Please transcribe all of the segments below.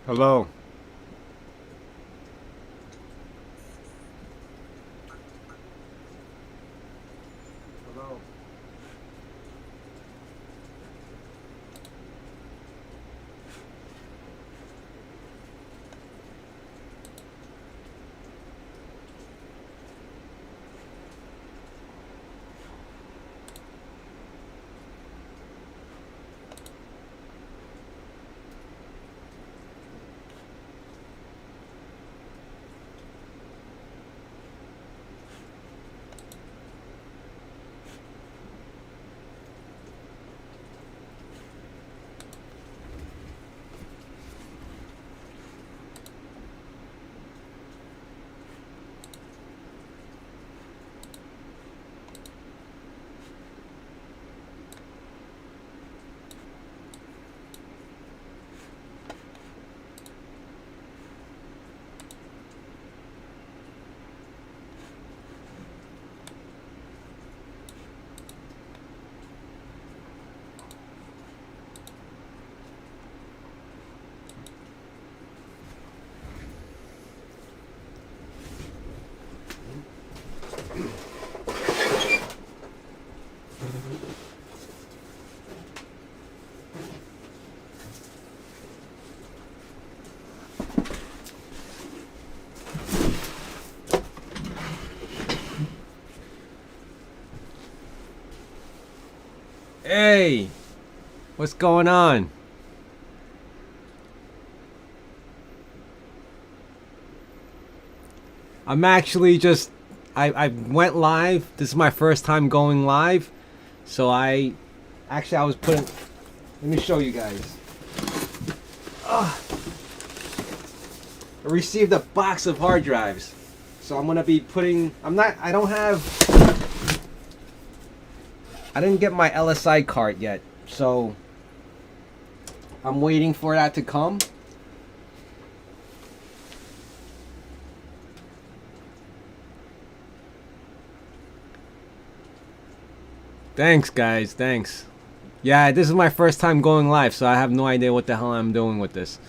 Hello. Hello. Hey, what's going on? I'm actually just I went live. This is my first time going live. So I was putting, let me show you guys. I received a box of hard drives. So I'm gonna be putting I didn't get my LSI card yet. So I'm waiting for that to come. Thanks, guys. Thanks. Yeah, this is my first time going live, so I have no idea what the hell I'm doing with this.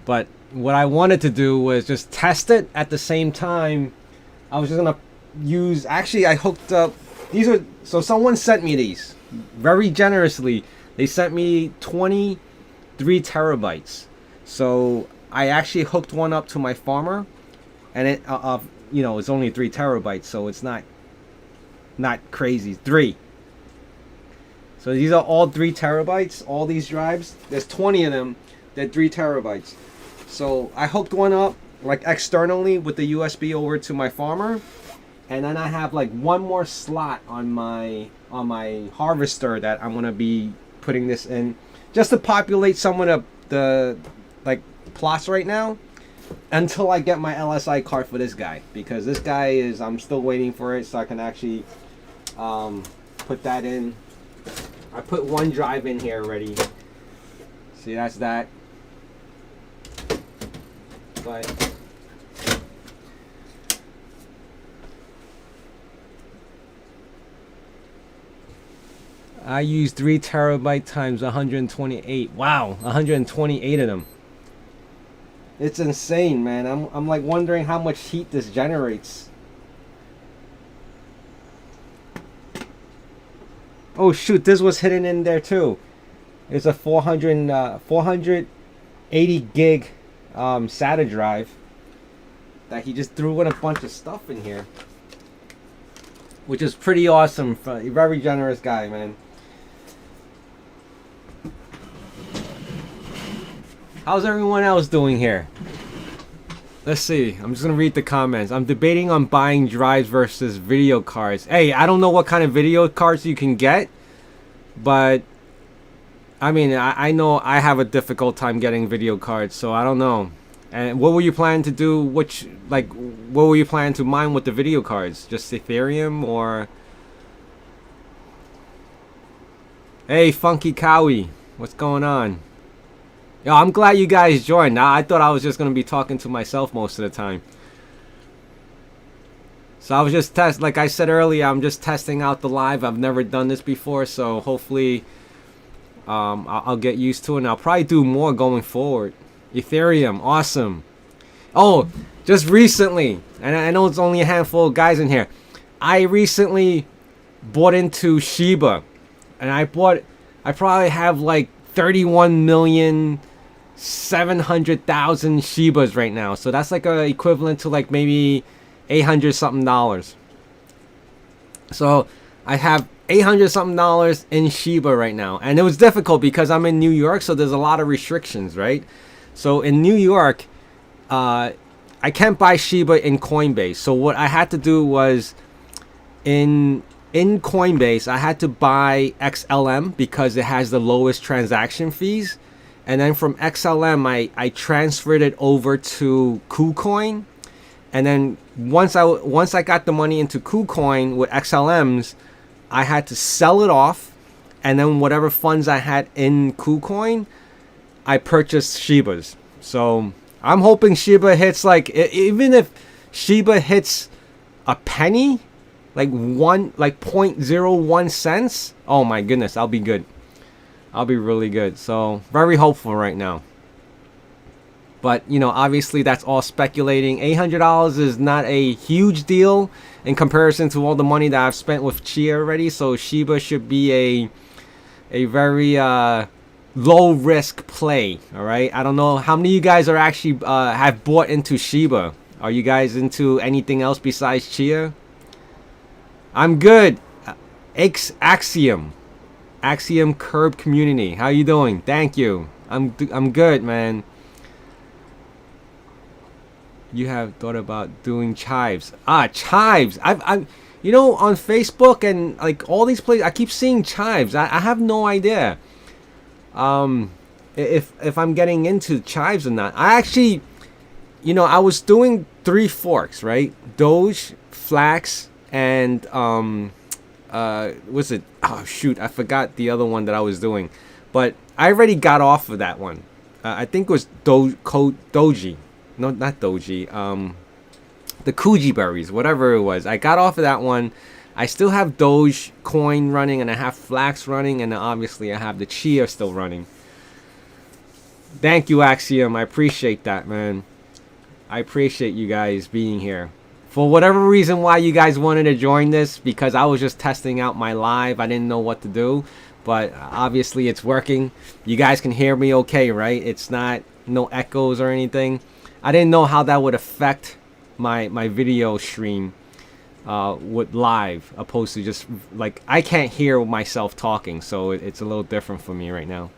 But what I wanted to do was just test it at the same time. I was just gonna use. Actually, I hooked up. These are so someone sent me these very generously. They sent me 23 terabytes. So I actually hooked one up to my farmer, and it's only 3 terabytes, so it's not crazy. Three. So these are all 3 terabytes, all these drives. There's 20 of them. They're 3 terabytes. So I hooked one up like externally with the USB over to my farmer. And then I have like one more slot on my harvester that I'm gonna be putting this in just to populate some of the like plots right now until I get my LSI card for this guy, because this guy is, I'm still waiting for it so I can actually put that in. I put one drive in here already. See, that's that. But I use 3 terabyte times 128. Wow, 128 of them. It's insane, man. I'm like wondering how much heat this generates. Oh shoot, this was hidden in there too. It's a 480 gig SATA drive that he just threw in a bunch of stuff in here, which is pretty awesome. A very generous guy, man. How's everyone else doing here? Let's see. I'm just gonna read the comments. I'm debating on buying drives versus video cards. Hey, I don't know what kind of video cards you can get, but I mean, I know I have a difficult time getting video cards, so I don't know. And what were you planning to do? What were you planning to mine with the video cards? Just Ethereum or? Hey, Funky Cowie, what's going on? Yo, I'm glad you guys joined. I thought I was just gonna be talking to myself most of the time. So I was just like I said earlier, I'm just testing out the live. I've never done this before, so hopefully I'll get used to it, and I'll probably do more going forward. Ethereum, awesome. Oh, just recently, and I know it's only a handful of guys in here. I recently bought into Shiba, and I probably have like 31,700,000 Shibas right now. So that's like a equivalent to like maybe 800 something dollars. So I have 800 something dollars in Shiba right now, and it was difficult because I'm in New York, so there's a lot of restrictions, right? So in New York, I can't buy Shiba in Coinbase. So what I had to do was in Coinbase, I had to buy XLM because it has the lowest transaction fees, and then from XLM, I transferred it over to KuCoin, and then once I got the money into KuCoin with XLMs, I had to sell it off, and then whatever funds I had in KuCoin, I purchased Shibas. So I'm hoping Shiba hits like, even if Shiba hits a penny, like 0.01 cents, oh my goodness, I'll be good. I'll be really good. So very hopeful right now. But you know, obviously that's all speculating. $800 is not a huge deal in comparison to all the money that I've spent with Chia already. So Shiba should be a very low risk play. All right. I don't know how many of you guys are actually have bought into Shiba. Are you guys into anything else besides Chia? I'm good. Axiom Curb Community. How you doing? Thank you. I'm good, man. You have thought about doing chives? Chives. I've you know, on Facebook and like all these places, I keep seeing chives. I have no idea if I'm getting into chives or not. I actually, you know, I was doing 3 forks, right? Doge, Flax, and what's it? Oh shoot, I forgot the other one that I was doing, but I already got off of that one. I think it was Doji. No, not Doji. The Kuji berries, whatever it was. I got off of that one. I still have Doge coin running, and I have Flax running, and obviously I have the Chia still running. Thank you, Axiom. I appreciate that, man. I appreciate you guys being here. For whatever reason why you guys wanted to join this, because I was just testing out my live. I didn't know what to do, but obviously it's working. You guys can hear me okay, right? It's not no echoes or anything. I didn't know how that would affect my video stream with live, opposed to just like, I can't hear myself talking, so it's a little different for me right now.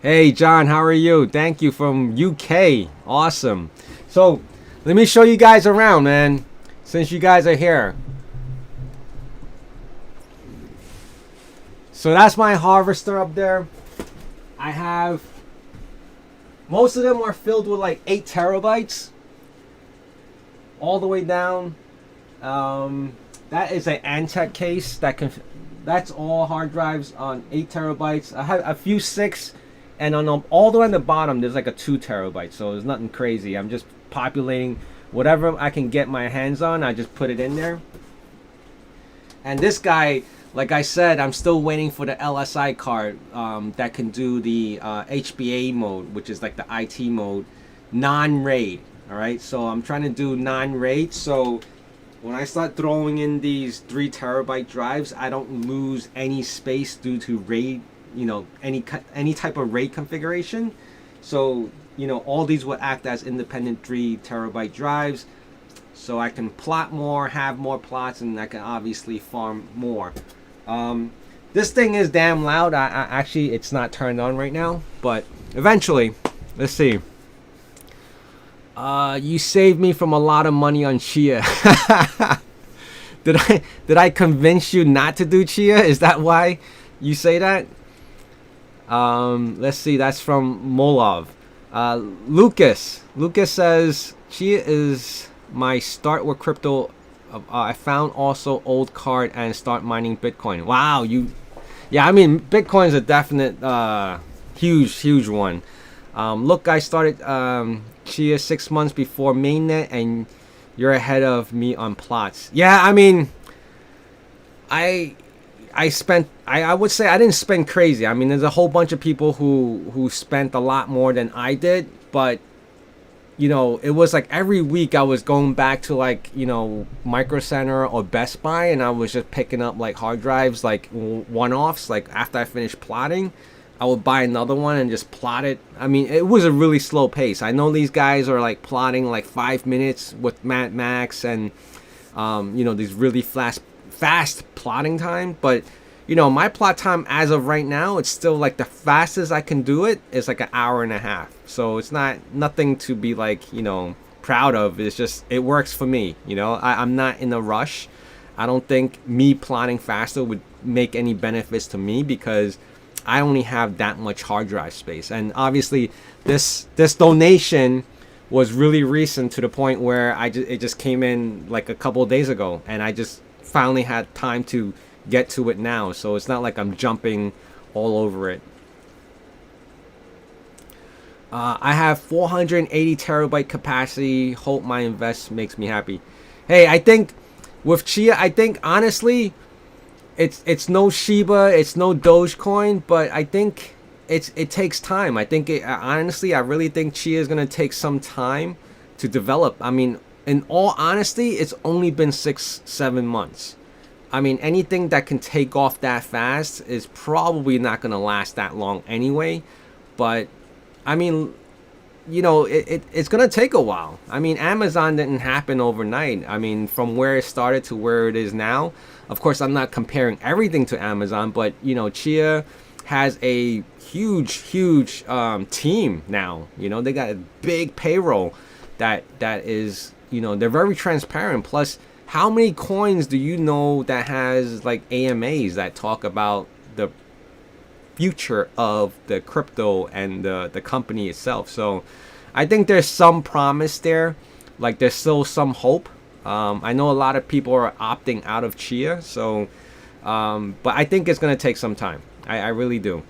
Hey John, how are you? Thank you from UK. Awesome. So let me show you guys around, man, since you guys are here. So that's my harvester up there. I have, most of them are filled with like 8 terabytes all the way down. That is an Antec case that's all hard drives on 8 terabytes. I have a few 6, and on all the way on the bottom there's like a 2 terabyte. So there's nothing crazy. I'm just populating whatever I can get my hands on. I just put it in there. And this guy, like I said, I'm still waiting for the LSI card that can do the HBA mode, which is like the IT mode, non-RAID. All right, so I'm trying to do non-RAID. So when I start throwing in these 3 terabyte drives, I don't lose any space due to RAID, you know, any type of RAID configuration. So, you know, all these will act as independent 3 terabyte drives. So I can plot more, have more plots, and I can obviously farm more. This thing is damn loud. I actually, it's not turned on right now, but eventually, let's see. You saved me from a lot of money on Chia. Did I convince you not to do Chia? Is that why you say that? Let's see. That's from Molov. Lucas says Chia is my start with crypto. I found also old card and start mining Bitcoin. Wow, yeah, I mean, Bitcoin's a definite huge one. Look, I started Chia 6 months before mainnet, and you're ahead of me on plots. Yeah, I mean, I I would say I didn't spend crazy. I mean, there's a whole bunch of people who spent a lot more than I did, but you know, it was like every week I was going back to like, you know, Micro Center or Best Buy, and I was just picking up like hard drives, like one-offs. Like after I finished plotting, I would buy another one and just plot it. I mean, it was a really slow pace. I know these guys are like plotting like 5 minutes with Mad Max and, you know, these really fast plotting time. But, you know, my plot time as of right now, it's still like the fastest I can do it is like an hour and a half. So it's nothing to be like, you know, proud of. It's just, it works for me. You know, I'm not in a rush. I don't think me plotting faster would make any benefits to me because I only have that much hard drive space. And obviously this donation was really recent to the point where it just came in like a couple of days ago, and I just finally had time to get to it now. So it's not like I'm jumping all over it. I have 480 terabyte capacity. Hope my invest makes me happy. Hey, I think with Chia, I think honestly, it's no Shiba, it's no Dogecoin, but I think it takes time. I think honestly, I really think Chia is gonna take some time to develop. I mean, in all honesty, it's only been 6-7 months. I mean, anything that can take off that fast is probably not gonna last that long anyway. But I mean, you know, it's gonna take a while. I mean, Amazon didn't happen overnight. I mean, from where it started to where it is now. Of course, I'm not comparing everything to Amazon, but you know, Chia has a huge team now. You know, they got a big payroll that is, you know, they're very transparent. Plus, how many coins do you know that has like AMAs that talk about the future of the crypto and the company itself? So I think there's some promise there. Like there's still some hope. I know a lot of people are opting out of Chia, so but I think it's gonna take some time. I really do.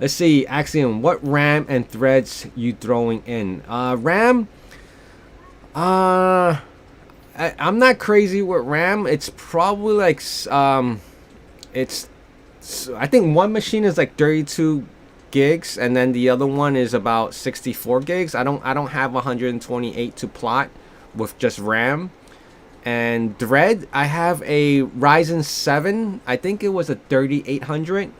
Let's see, Axiom, what RAM and threads you throwing in? RAM, I'm not crazy with RAM. It's probably like it's, I think one machine is like 32 gigs, and then the other one is about 64 gigs. I don't have 128 to plot with just RAM. And thread, I have a Ryzen 7. I think it was a 3800.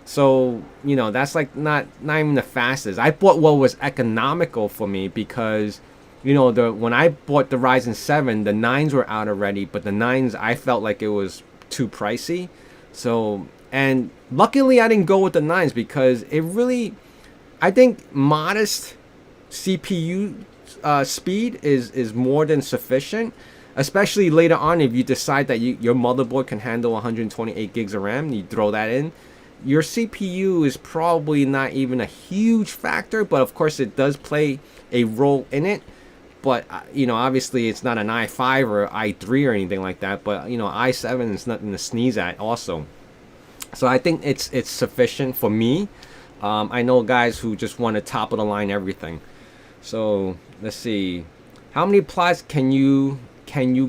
So, you know, that's like not even the fastest. I bought what was economical for me because, you know, when I bought the Ryzen 7, the 9s were out already, but the 9s I felt like it was too pricey. So, and luckily I didn't go with the 9s because it really, I think modest CPU speed is more than sufficient, especially later on if you decide that your motherboard can handle 128 gigs of RAM, you throw that in. Your CPU is probably not even a huge factor, but of course it does play a role in it. But, you know, obviously it's not an i5 or i3 or anything like that. But, you know, i7 is nothing to sneeze at also. So I think it's sufficient for me. I know guys who just want to top of the line everything. So let's see. How many plots can you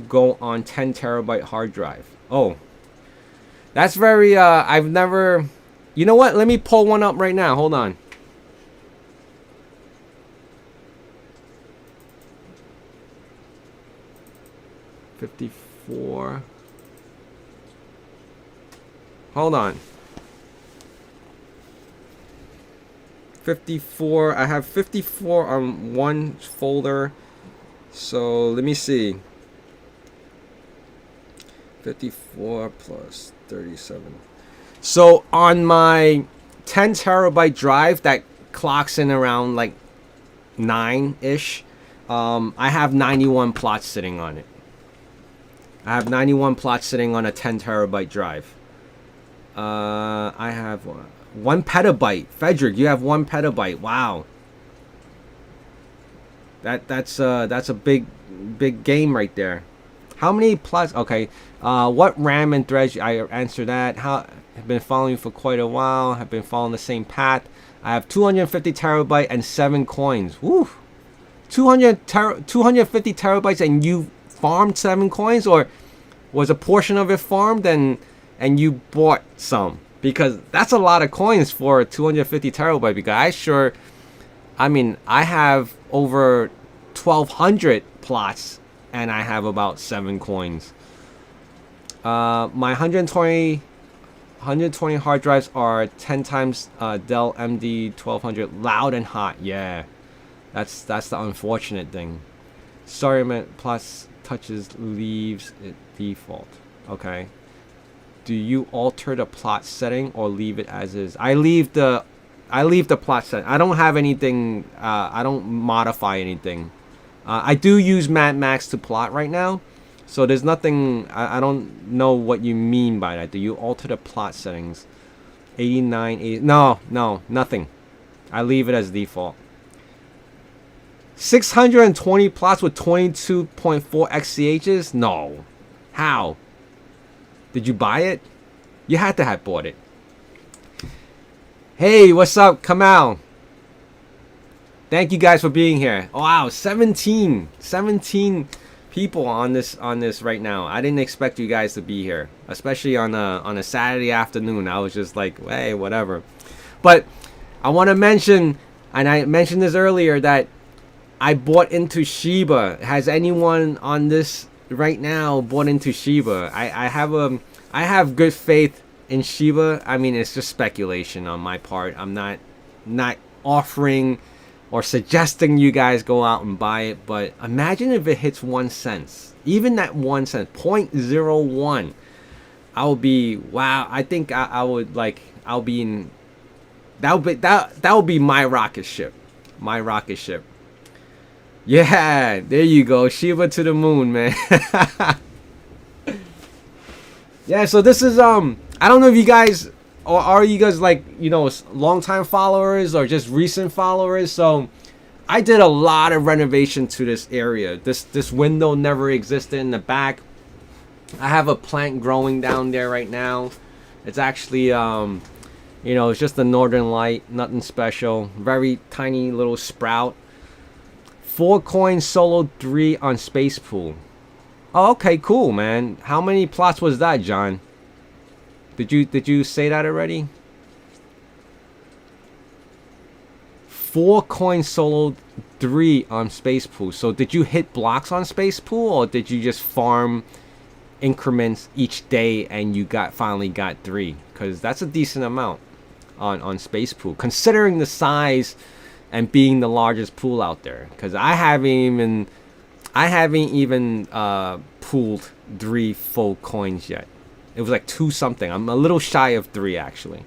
go on 10 terabyte hard drive? Oh, that's very, I've never, you know what? Let me pull one up right now. Hold on. $54. Hold on. 54. I have 54 on one folder. So let me see. 54 plus 37. So on my 10 terabyte drive that clocks in around like 9-ish, I have 91 plots sitting on it. I have 91 plots sitting on a 10 terabyte drive. I have 1 petabyte. Frederick, you have 1 petabyte. Wow. That's a big game right there. How many plots? Okay. What RAM and threads? I answer that. Have been following you for quite a while. Have been following the same path. I have 250 terabyte and 7 coins. Woo! 250 terabytes and you farmed 7 coins, or Was a portion of it farmed and you bought some? Because that's a lot of coins for 250 terabyte. Because I have over 1,200 plots and I have about 7 coins. My 120 hard drives are 10 times Dell MD 1200 loud and hot. Yeah, that's the unfortunate thing. Sorry, man. Plus touches leaves it default. Okay. Do you alter the plot setting or leave it as is? I leave the plot setting. I don't have anything. I don't modify anything. I do use Mad Max to plot right now. So there's nothing, I don't know what you mean by that. Do you alter the plot settings? 89, 80, no, nothing. I leave it as default. 620 plots with 22.4 XCHs? No. How? Did you buy it? You had to have bought it. Hey, what's up, Kamal? Thank you guys for being here. Oh, wow, 17 people on this right now. I didn't expect you guys to be here, especially on a Saturday afternoon. I was just like, hey, whatever. But I want to mention, and I mentioned this earlier, that I bought into Shiba. Has anyone on this right now bought into Shiba? I have good faith in Shiba. I mean, it's just speculation on my part. I'm not offering or suggesting you guys go out and buy it, but imagine if it hits 1 cent. Even that 1 cent, 0.01. I would be, wow. I think I would like, I'll be in, that would be my rocket ship. My rocket ship. Yeah, there you go. Shiba to the moon, man. Yeah, so this is, I don't know if you guys, or are you guys like, long-time followers or just recent followers? So I did a lot of renovation to this area. This window never existed in the back. I have a plant growing down there right now. It's actually, it's just a northern light, nothing special. Very tiny little sprout. 4 coins solo 3 on Space Pool. Oh, okay, cool, man. How many plots was that, John? Did you say that already? 4 coins solo 3 on Space Pool. So did you hit blocks on Space Pool, or did you just farm increments each day and you finally got 3? Because that's a decent amount on Space Pool, considering the size and being the largest pool out there. Because I haven't even pooled 3 full coins yet. It was like 2 something. I'm a little shy of 3 actually.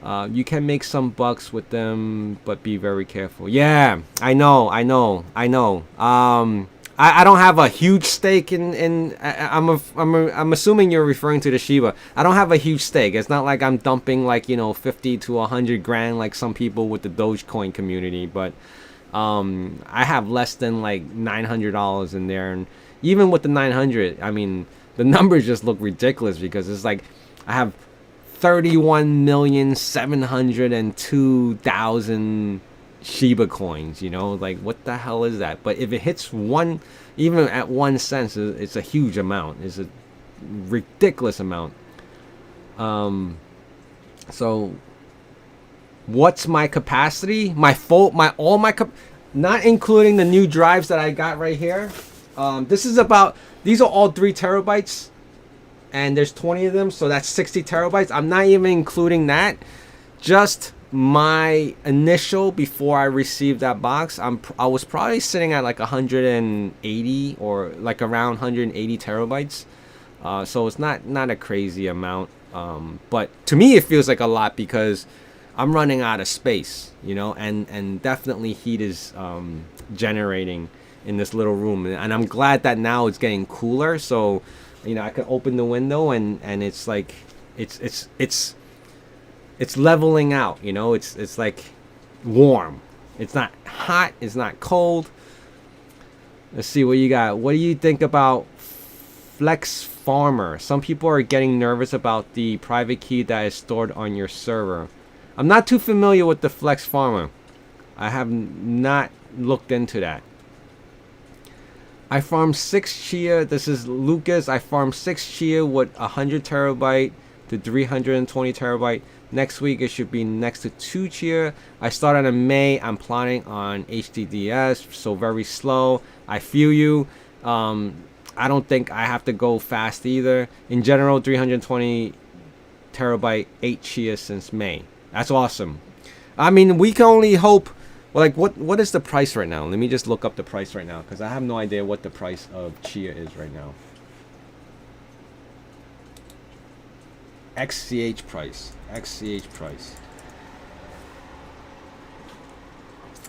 You can make some bucks with them, but be very careful. Yeah, I know. I don't have a huge stake in. I'm assuming you're referring to the Shiba. I don't have a huge stake. It's not like I'm dumping like 50 to 100 grand like some people with the Dogecoin community. But I have less than like $900 in there, and even with the 900, I mean, the numbers just look ridiculous because it's like I have 31,702,000 Shiba coins, like what the hell is that? But if it hits one, even at 1 cent, it's a huge amount. It's a ridiculous amount. So what's my capacity? Not including the new drives that I got right here. These are all 3 terabytes, and there's 20 of them, so that's 60 terabytes. I'm not even including that. Just my initial, before I received that box, I was probably sitting at like 180 or like around 180 terabytes. So it's not a crazy amount. But to me, it feels like a lot because I'm running out of space, and definitely heat is generating in this little room, and I'm glad that now it's getting cooler, so I can open the window and it's like it's leveling out, it's like warm. It's not hot, it's not cold. Let's see what you got. What do you think about Flex Farmer? Some people are getting nervous about the private key that is stored on your server. I'm not too familiar with the Flex Farmer. I have not looked into that. I farmed 6 Chia. This is Lucas. I farmed 6 Chia with 100 terabyte to 320 terabyte. Next week it should be next to 2 Chia. I started in May. I'm planning on HDDS, so very slow. I feel you. I don't think I have to go fast either. In general, 320 terabyte, 8 Chia since May. That's awesome. I mean, we can only hope. Well, like, what is the price right now? Let me just look up the price right now, because I have no idea what the price of Chia is right now. XCH price. XCH price.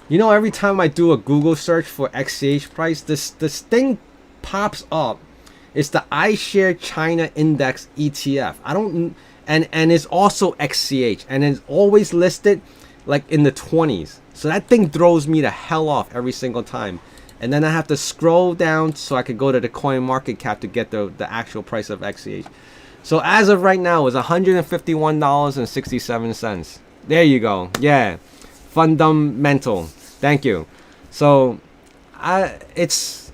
You know, every time I do a Google search for XCH price, this thing pops up. It's the iShare China Index ETF. I don't, and it's also XCH, and it's always listed like in the 20s. So that thing throws me the hell off every single time. And then I have to scroll down so I could go to the coin market cap to get the actual price of XCH. So as of right now, it's $151.67. There you go. Yeah. Fundamental. Thank you. So it's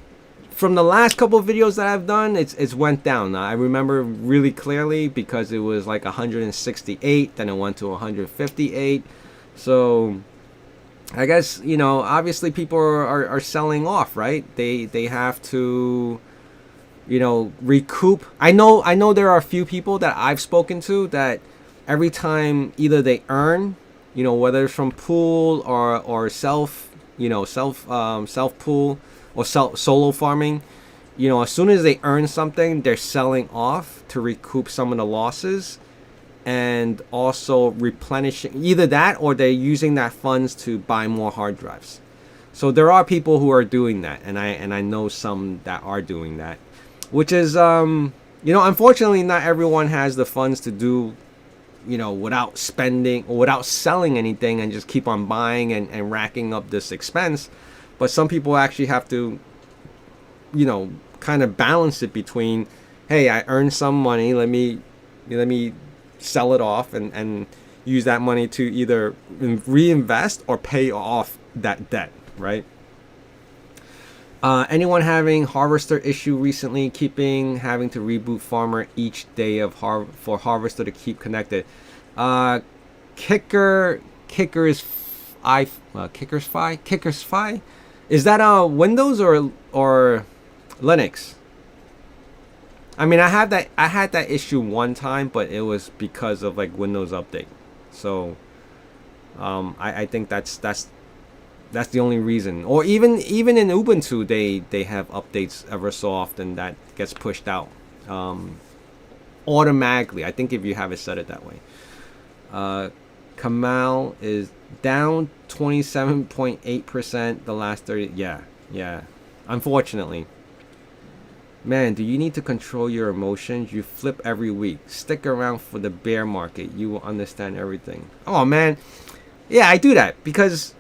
from the last couple of videos that I've done, it's went down. I remember really clearly because it was like 168, then it went to 158. So I guess, you know, obviously people are selling off, right? They have to, you know, recoup. I know there are a few people that I've spoken to that every time either they earn, you know, whether it's from pool or self pool or solo farming, you know, as soon as they earn something, they're selling off to recoup some of the losses. And also replenishing either that or they're using that funds to buy more hard drives. So there are people who are doing that, and I know some that are doing that, which is you know, unfortunately not everyone has the funds to do, you know, without spending or without selling anything and just keep on buying and racking up this expense. But some people actually have to, you know, kind of balance it between, hey, I earned some money, let me sell it off and use that money to either reinvest or pay off that debt, right? Anyone having harvester issue recently, having to reboot farmer each day of for harvester to keep connected. Kicker's Fi. Is that Windows or Linux? I mean, I had that issue one time, but it was because of like Windows update. So I think that's the only reason. Or even in Ubuntu, they have updates ever so often that gets pushed out automatically. I think if you have it set it that way. Kamal is down 27.8% the last 30. Yeah. Unfortunately. Man, do you need to control your emotions? You flip every week. Stick around for the bear market. You will understand everything. Oh, man. Yeah, I do that because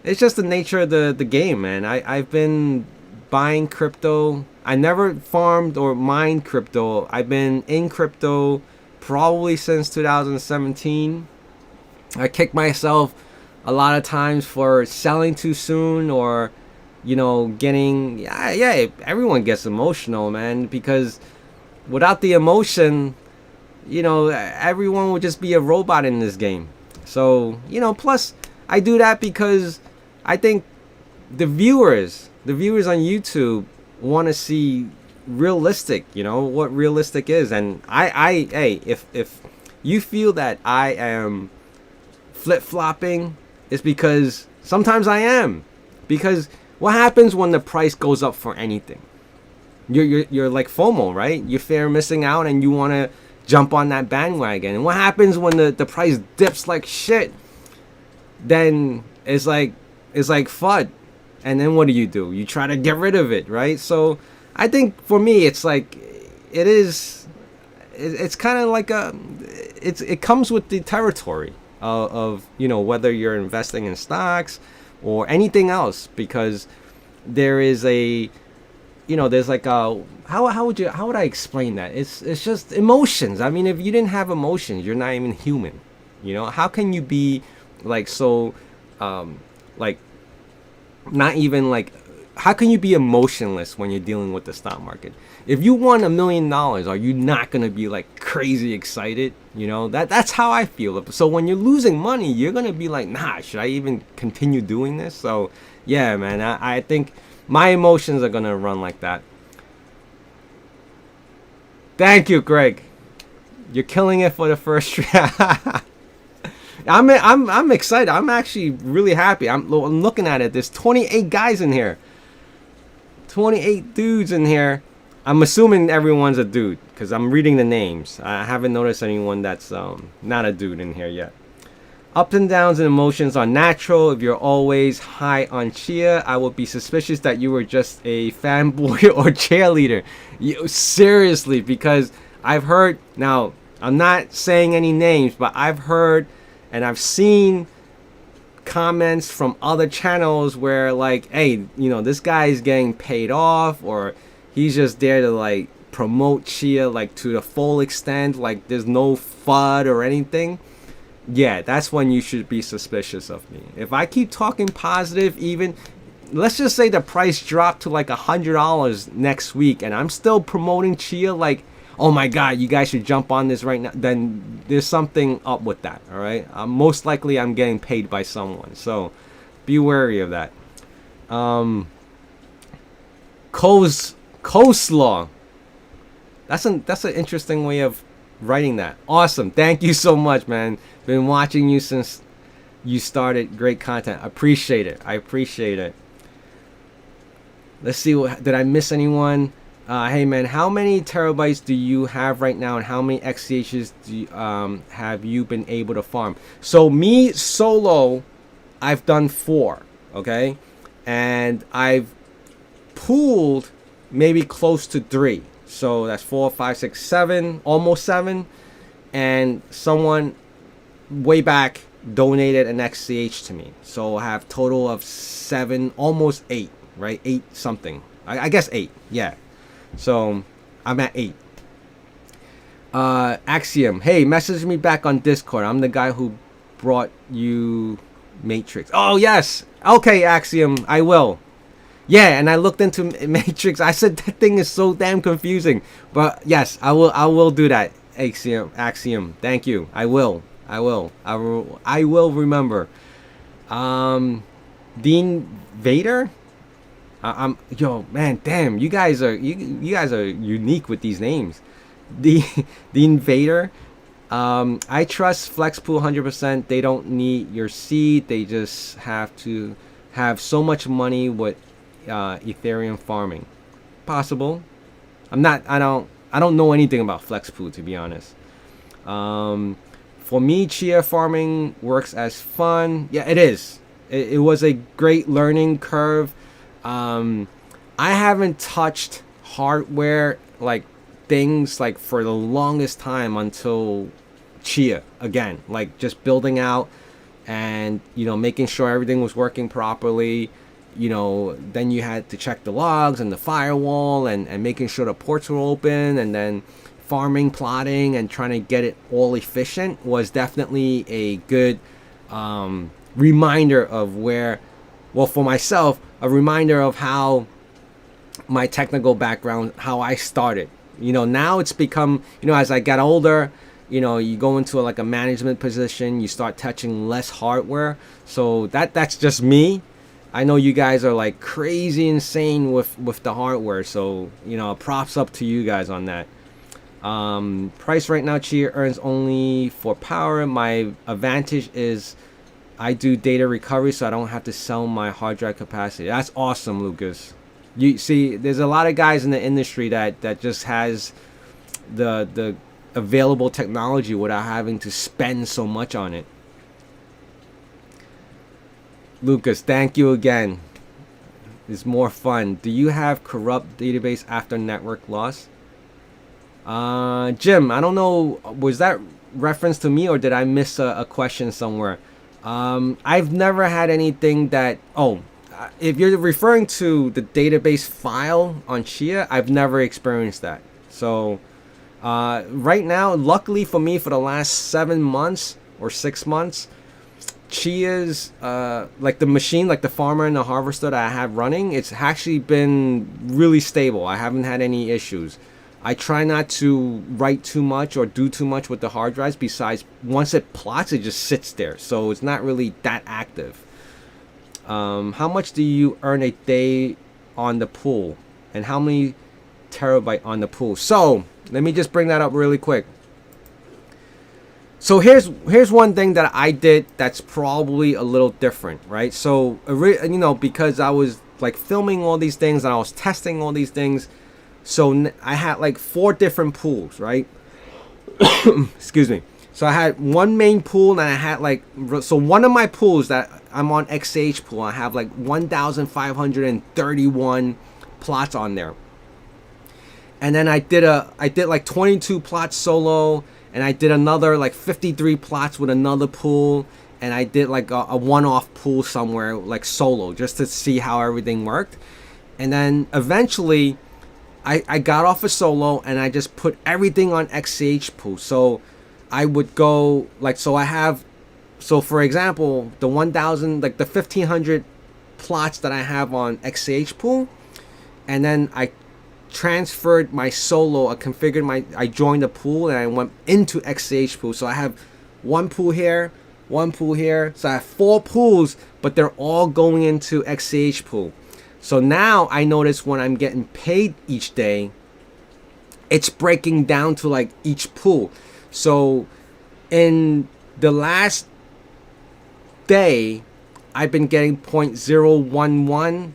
it's just the nature of the game, man. I've been buying crypto. I never farmed or mined crypto. I've been in crypto probably since 2017. I kick myself a lot of times for selling too soon or, you know, getting, everyone gets emotional, man, because without the emotion, you know, everyone would just be a robot in this game. So, you know, plus I do that because I think the viewers on YouTube want to see realistic, you know, what realistic is. And if you feel that I am flip-flopping, it's because sometimes I am. Because what happens when the price goes up for anything? You're like FOMO, right? You fear missing out and you want to jump on that bandwagon. And what happens when the price dips like shit? Then it's like FUD. And then what do? You try to get rid of it, right? So I think for me, it's like it's kind of like it comes with the territory of, you know, whether you're investing in stocks or anything else, because there is a, you know, there's like a, how would I explain that? It's just emotions. I mean, if you didn't have emotions, you're not even human. You know, how can you be like so like not even like how can you be emotionless when you're dealing with the stock market? If you won $1 million, are you not gonna be like crazy excited? You know, that's how I feel. So when you're losing money, you're gonna be like, nah, should I even continue doing this? So yeah, man, I think my emotions are gonna run like that. Thank you, Greg. You're killing it for the first round. I'm excited. I'm actually really happy. I'm looking at it. There's 28 guys in here. 28 dudes in here. I'm assuming everyone's a dude because I'm reading the names. I haven't noticed anyone that's not a dude in here yet. Ups and downs and emotions are natural. If you're always high on Chia, I would be suspicious that you were just a fanboy or cheerleader. Seriously, because I've heard, now I'm not saying any names, but I've heard and I've seen comments from other channels where like, hey, you know, this guy is getting paid off, or he's just there to like promote Chia like to the full extent, like there's no FUD or anything. Yeah, that's when you should be suspicious of me. If I keep talking positive, even let's just say the price dropped to like $100 next week and I'm still promoting Chia like, oh my god, you guys should jump on this right now, then there's something up with that. All right, most likely I'm getting paid by someone, so be wary of that. Coleslaw, that's an interesting way of writing that. Awesome, thank you so much, man. Been watching you since you started. Great content. Appreciate it. I appreciate it. Let's see, did I miss anyone? Hey man, how many terabytes do you have right now, and how many XCHs do you, have you been able to farm? So me solo, I've done 4, okay, and I've pooled maybe close to 3. So that's 4, 5, 6, 7, almost 7, and someone way back donated an XCH to me. So I have total of 7, almost 8, right? 8 something. I guess 8. Yeah. So I'm at 8. Axiom, hey, message me back on Discord. I'm the guy who brought you Matrix. Oh yes. Okay, Axiom, I will. Yeah, and I looked into Matrix. I said that thing is so damn confusing. But yes, I will do that. Axiom. Thank you. I will remember. Dean Vader? Yo, man, damn, you guys are unique with these names. The Invader. I trust Flexpool 100%. They don't need your seed. They just have to have so much money with Ethereum farming. Possible. I don't know anything about Flexpool, to be honest. For me, Chia farming works as fun. Yeah, it is. It was a great learning curve. I haven't touched hardware like things like for the longest time until Chia again, like just building out and making sure everything was working properly. Then you had to check the logs and the firewall and making sure the ports were open, and then farming, plotting, and trying to get it all efficient was definitely a good reminder of where, well, for myself, a reminder of how my technical background, how I started. Now it's become, as I get older, you go into like a management position, you start touching less hardware. So that's just me. I know you guys are like crazy insane with the hardware. So, props up to you guys on that. Price right now, Chia earns only for power. My advantage is I do data recovery, so I don't have to sell my hard drive capacity. That's awesome, Lucas. You see, there's a lot of guys in the industry that just has the available technology without having to spend so much on it. Lucas, thank you again. It's more fun. Do you have corrupt database after network loss? Jim, I don't know, was that reference to me or did I miss a question somewhere? I've never had anything that, if you're referring to the database file on Chia, I've never experienced that. So right now, luckily for me, for the last 7 months or 6 months, Chia's, like the machine, like the farmer and the harvester that I have running, it's actually been really stable. I haven't had any issues. I try not to write too much or do too much with the hard drives. Besides, once it plots, it just sits there. So it's not really that active. How much do you earn a day on the pool? And how many terabyte on the pool? So let me just bring that up really quick. So here's one thing that I did that's probably a little different, right? So you know, because I was like filming all these things and I was testing all these things, so I had like 4 different pools, right? Excuse me. So I had one main pool, and I had like, so one of my pools that I'm on XH pool, I have like 1,531 plots on there. And then I did like 22 plots solo, and I did another like 53 plots with another pool, and I did like a one-off pool somewhere like solo, just to see how everything worked. And then eventually I got off a solo, and I just put everything on XCH pool. So I would go like, so for example, the 1,000, like the 1,500 plots that I have on XCH pool, and then I transferred my solo, I joined the pool, and I went into XCH pool. So I have one pool here, so I have 4 pools, but they're all going into XCH pool. So now I notice when I'm getting paid each day, it's breaking down to like each pool. So in the last day, I've been getting 0.011,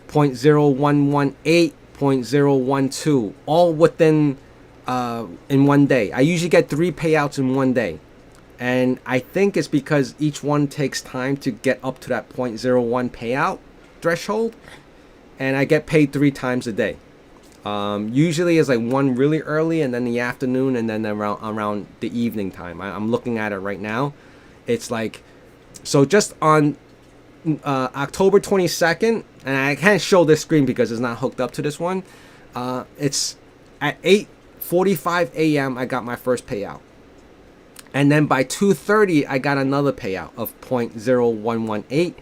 0.0118, 0.012, all within in one day. I usually get 3 payouts in one day, and I think it's because each one takes time to get up to that 0.01 payout threshold, and I get paid 3 times a day. Usually it's like one really early, and then the afternoon, and then around the evening time. I'm looking at it right now. It's like, so just on October 22nd, and I can't show this screen because it's not hooked up to this one. It's at 8:45 a.m. I got my first payout, and then by 2:30 I got another payout of 0.0118,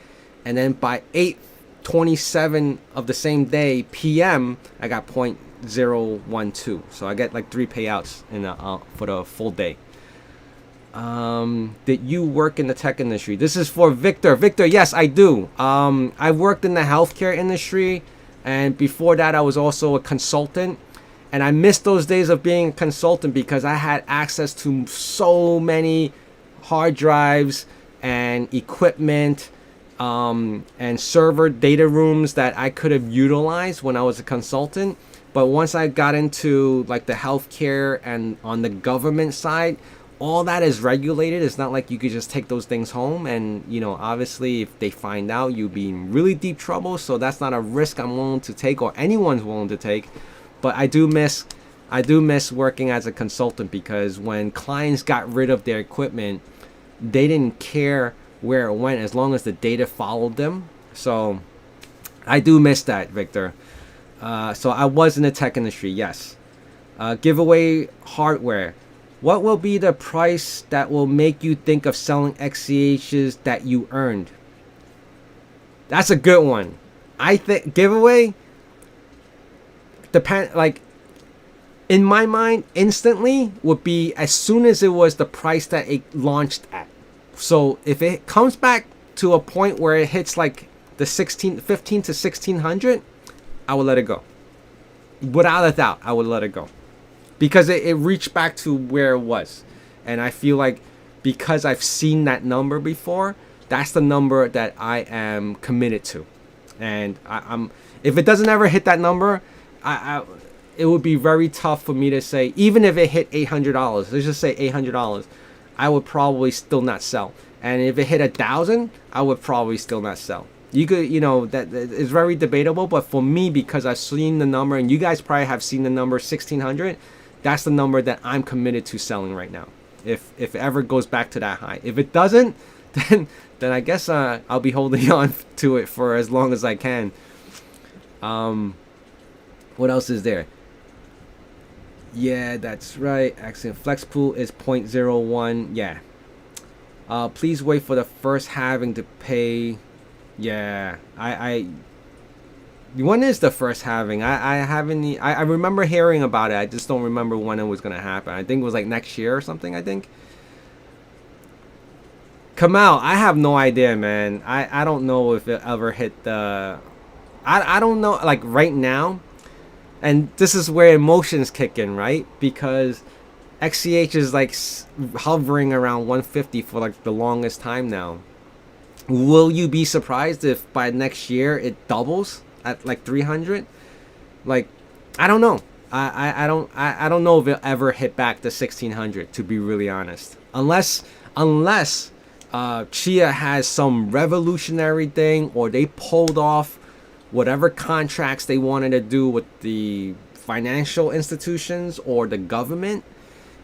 and then by 8:27 of the same day p.m. I got 0.012. So I get like 3 payouts for the full day. Did you work in the tech industry? This is for Victor. Victor, yes, I do. I worked in the healthcare industry, and before that I was also a consultant. And I missed those days of being a consultant because I had access to so many hard drives and equipment, and server data rooms that I could have utilized when I was a consultant. But once I got into like the healthcare and on the government side, all that is regulated. It's not like you could just take those things home, and you know, obviously if they find out, you'll be in really deep trouble. So that's not a risk I'm willing to take, or anyone's willing to take. But I do miss working as a consultant, because when clients got rid of their equipment, they didn't care where it went as long as the data followed them. So I do miss that, Victor. So I was in the tech industry, yes. Giveaway hardware. What will be the price that will make you think of selling XCHs that you earned? That's a good one. I think giveaway depend, like, in my mind, instantly would be as soon as it was the price that it launched at. So if it comes back to a point where it hits like the 15 to 1600, I would let it go. Without a doubt, I would let it go. Because it reached back to where it was. And I feel like because I've seen that number before, that's the number that I am committed to. And I'm if it doesn't ever hit that number, it would be very tough for me to say, even if it hit $800, let's just say $800, I would probably still not sell. And if it hit 1,000, I would probably still not sell. You could, you know, that is very debatable, but for me, because I've seen the number, and you guys probably have seen the number 1,600, that's the number that I'm committed to selling right now. If it ever goes back to that high. If it doesn't, then I guess I'll be holding on to it for as long as I can. What else is there? Yeah, that's right. Accident flex pool is 0.01. Yeah. Please wait for the first halving to pay. Yeah, when is the first halving? I haven't. I remember hearing about it. I just don't remember when it was gonna happen. I think it was like next year or something. I think. Kamal, I have no idea, man. I don't know if it ever hit the. I don't know. Like right now, and this is where emotions kick in, right? Because XCH is like hovering around 150 for like the longest time now. Will you be surprised if by next year it doubles at like 300? Like, I don't know. I don't know if it'll ever hit back to 1600. To be really honest, unless Chia has some revolutionary thing, or they pulled off whatever contracts they wanted to do with the financial institutions or the government,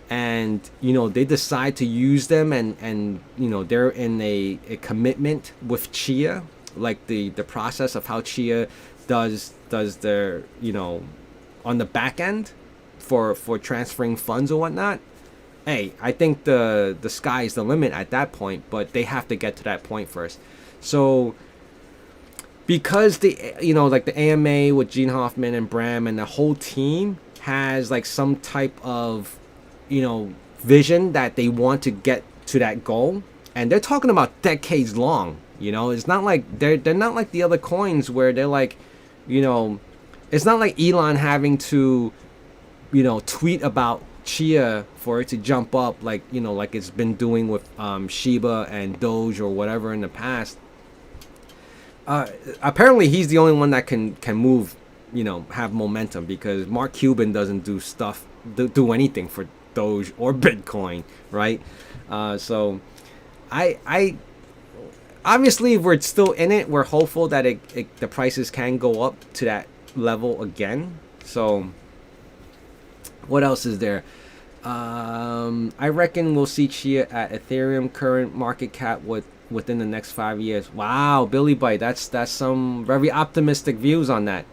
and they decide to use them, and they're in a commitment with Chia, like the process of how Chia does their on the back end for transferring funds or whatnot. Hey, I think the sky is the limit at that point, but they have to get to that point first. So because like the AMA with Gene Hoffman and Bram and the whole team has like some type of vision that they want to get to that goal, and they're talking about decades long. It's not like they're not like the other coins where they're like, it's not like Elon having to tweet about Chia for it to jump up like like it's been doing with Shiba and Doge or whatever in the past. Apparently he's the only one that can move, have momentum, because Mark Cuban doesn't do anything for Doge or Bitcoin, right? So I obviously, if we're still in it, we're hopeful that the prices can go up to that level again. So what else is there? I reckon we'll see Chia at Ethereum current market cap within the next 5 years. Wow, Billy Bite, that's some very optimistic views on that.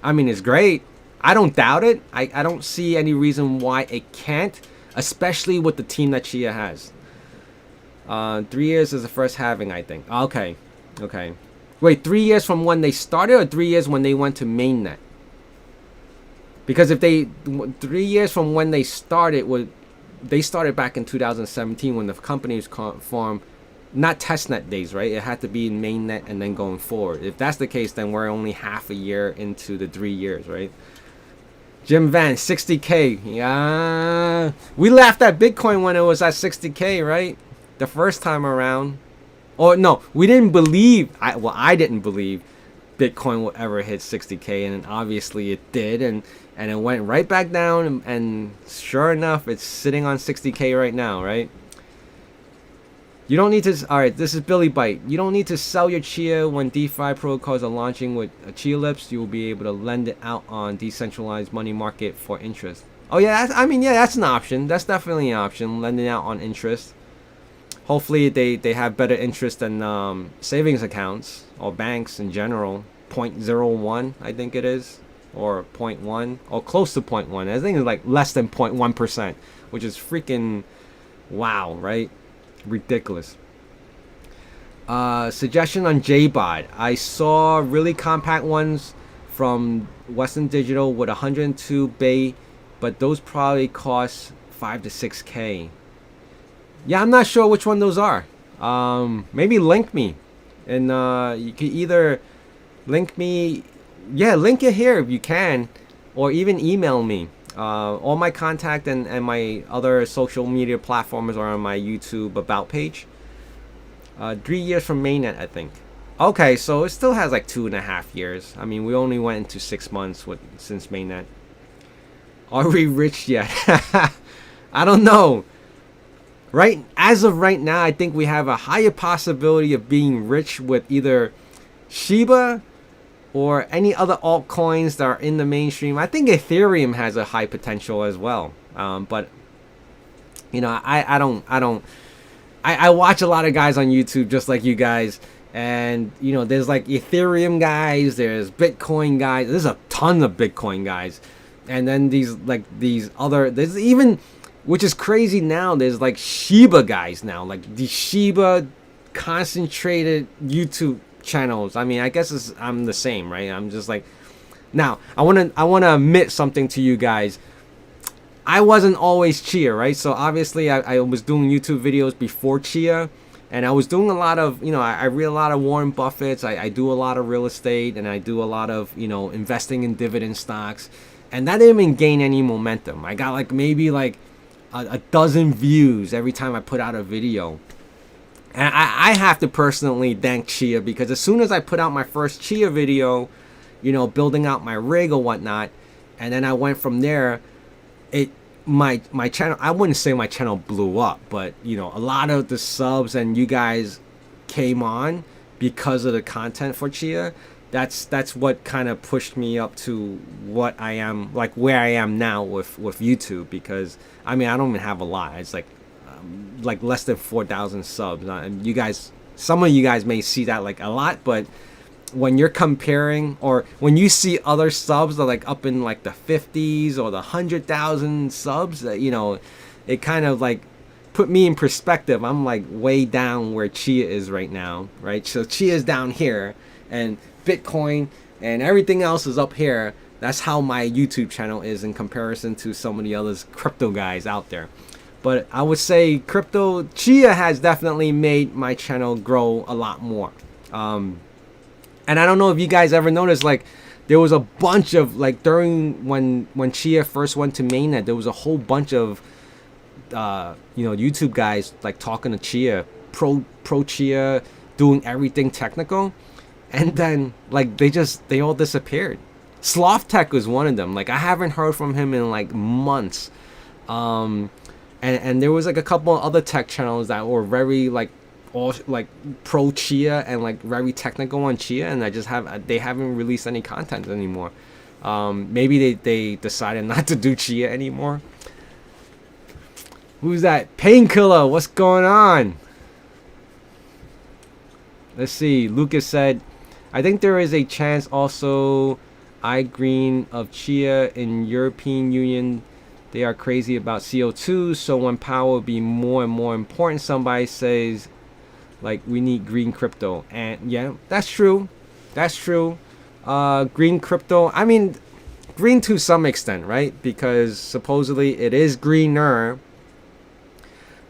I mean, it's great. I don't doubt it. I don't see any reason why it can't, especially with the team that Chia has. 3 years is the first halving, I think. Okay. Wait, 3 years from when they started, or 3 years when they went to mainnet? Because if 3 years from when they started, they started back in 2017 when the company was formed. Not testnet days, right? It had to be in mainnet and then going forward. If that's the case, then we're only half a year into the 3 years, right? Jim Van, 60K. Yeah. We laughed at Bitcoin when it was at 60K, right? The first time around. Or no, we didn't believe. I didn't believe Bitcoin will ever hit 60K, and obviously it did, and it went right back down, and sure enough, it's sitting on 60K right now, right? You don't need to. All right, this is Billy Bite. You don't need to sell your Chia when DeFi protocols are launching with Chia Lips. You will be able to lend it out on decentralized money market for interest. Oh yeah, that's an option. That's definitely an option. Lending out on interest. Hopefully they have better interest than savings accounts or banks in general. 0.01, I think it is, or 0.1, or close to 0.1. I think it's like less than 0.1%, which is freaking wow, right? Ridiculous. Suggestion on JBOD. I saw really compact ones from Western Digital with 102 Bay, but those probably cost 5 to 6K. Yeah, I'm not sure which one those are. Maybe link me, and you can either link me. Yeah, link it here if you can, or even email me. All my contact and my other social media platforms are on my YouTube about page. 3 years from mainnet, I think. Okay, so it still has like 2.5 years. I mean, we only went into 6 months since mainnet. Are we rich yet? I don't know. Right, as of right now, I think we have a higher possibility of being rich with either Shiba or any other altcoins that are in the mainstream. I think Ethereum has a high potential as well. But I watch a lot of guys on YouTube just like you guys, and there's like Ethereum guys, there's Bitcoin guys, there's a ton of Bitcoin guys, and then there's even which is crazy now. There's like Shiba guys now, like the Shiba concentrated YouTube channels. I mean, I guess I'm the same, right? I'm just like, now I wanna admit something to you guys. I wasn't always Chia, right? So obviously I was doing YouTube videos before Chia, and I was doing a lot of, I read a lot of Warren Buffett's. I do a lot of real estate, and I do a lot of, investing in dividend stocks, and that didn't even gain any momentum. I got like maybe like a dozen views every time I put out a video. And I have to personally thank Chia, because as soon as I put out my first Chia video, building out my rig or whatnot, and then I went from there, my channel, I wouldn't say my channel blew up, but a lot of the subs and you guys came on because of the content for Chia. That's what kind of pushed me up to what I am, like where I am now with YouTube, because I mean, I don't even have a lot. It's like less than 4,000 subs, and you guys, some of you guys may see that like a lot, but when you're comparing, or when you see other subs that are like up in like the 50s or the 100,000 subs, it kind of like put me in perspective. I'm like way down where Chia is right now, right? So Chia is down here, and Bitcoin and everything else is up here. That's how my YouTube channel is in comparison to some of the other crypto guys out there. But I would say Chia has definitely made my channel grow a lot more. And I don't know if you guys ever noticed, like there was a bunch of, like, during when Chia first went to mainnet, there was a whole bunch of YouTube guys like talking to Chia, pro Chia, doing everything technical, and then like they all disappeared. Sloth Tech was one of them. Like I haven't heard from him in like months. And there was like a couple of other tech channels that were very like all like pro Chia and like very technical on Chia, and they haven't released any content anymore. Maybe they decided not to do Chia anymore. Who's that? Painkiller, what's going on? Let's see. Lucas said, I think there is a chance also iGreen of Chia in European Union. They are crazy about CO2, so when power will be more and more important, somebody says, like, we need green crypto. And yeah, that's true. That's true. Green crypto, I mean, green to some extent, right? Because supposedly it is greener.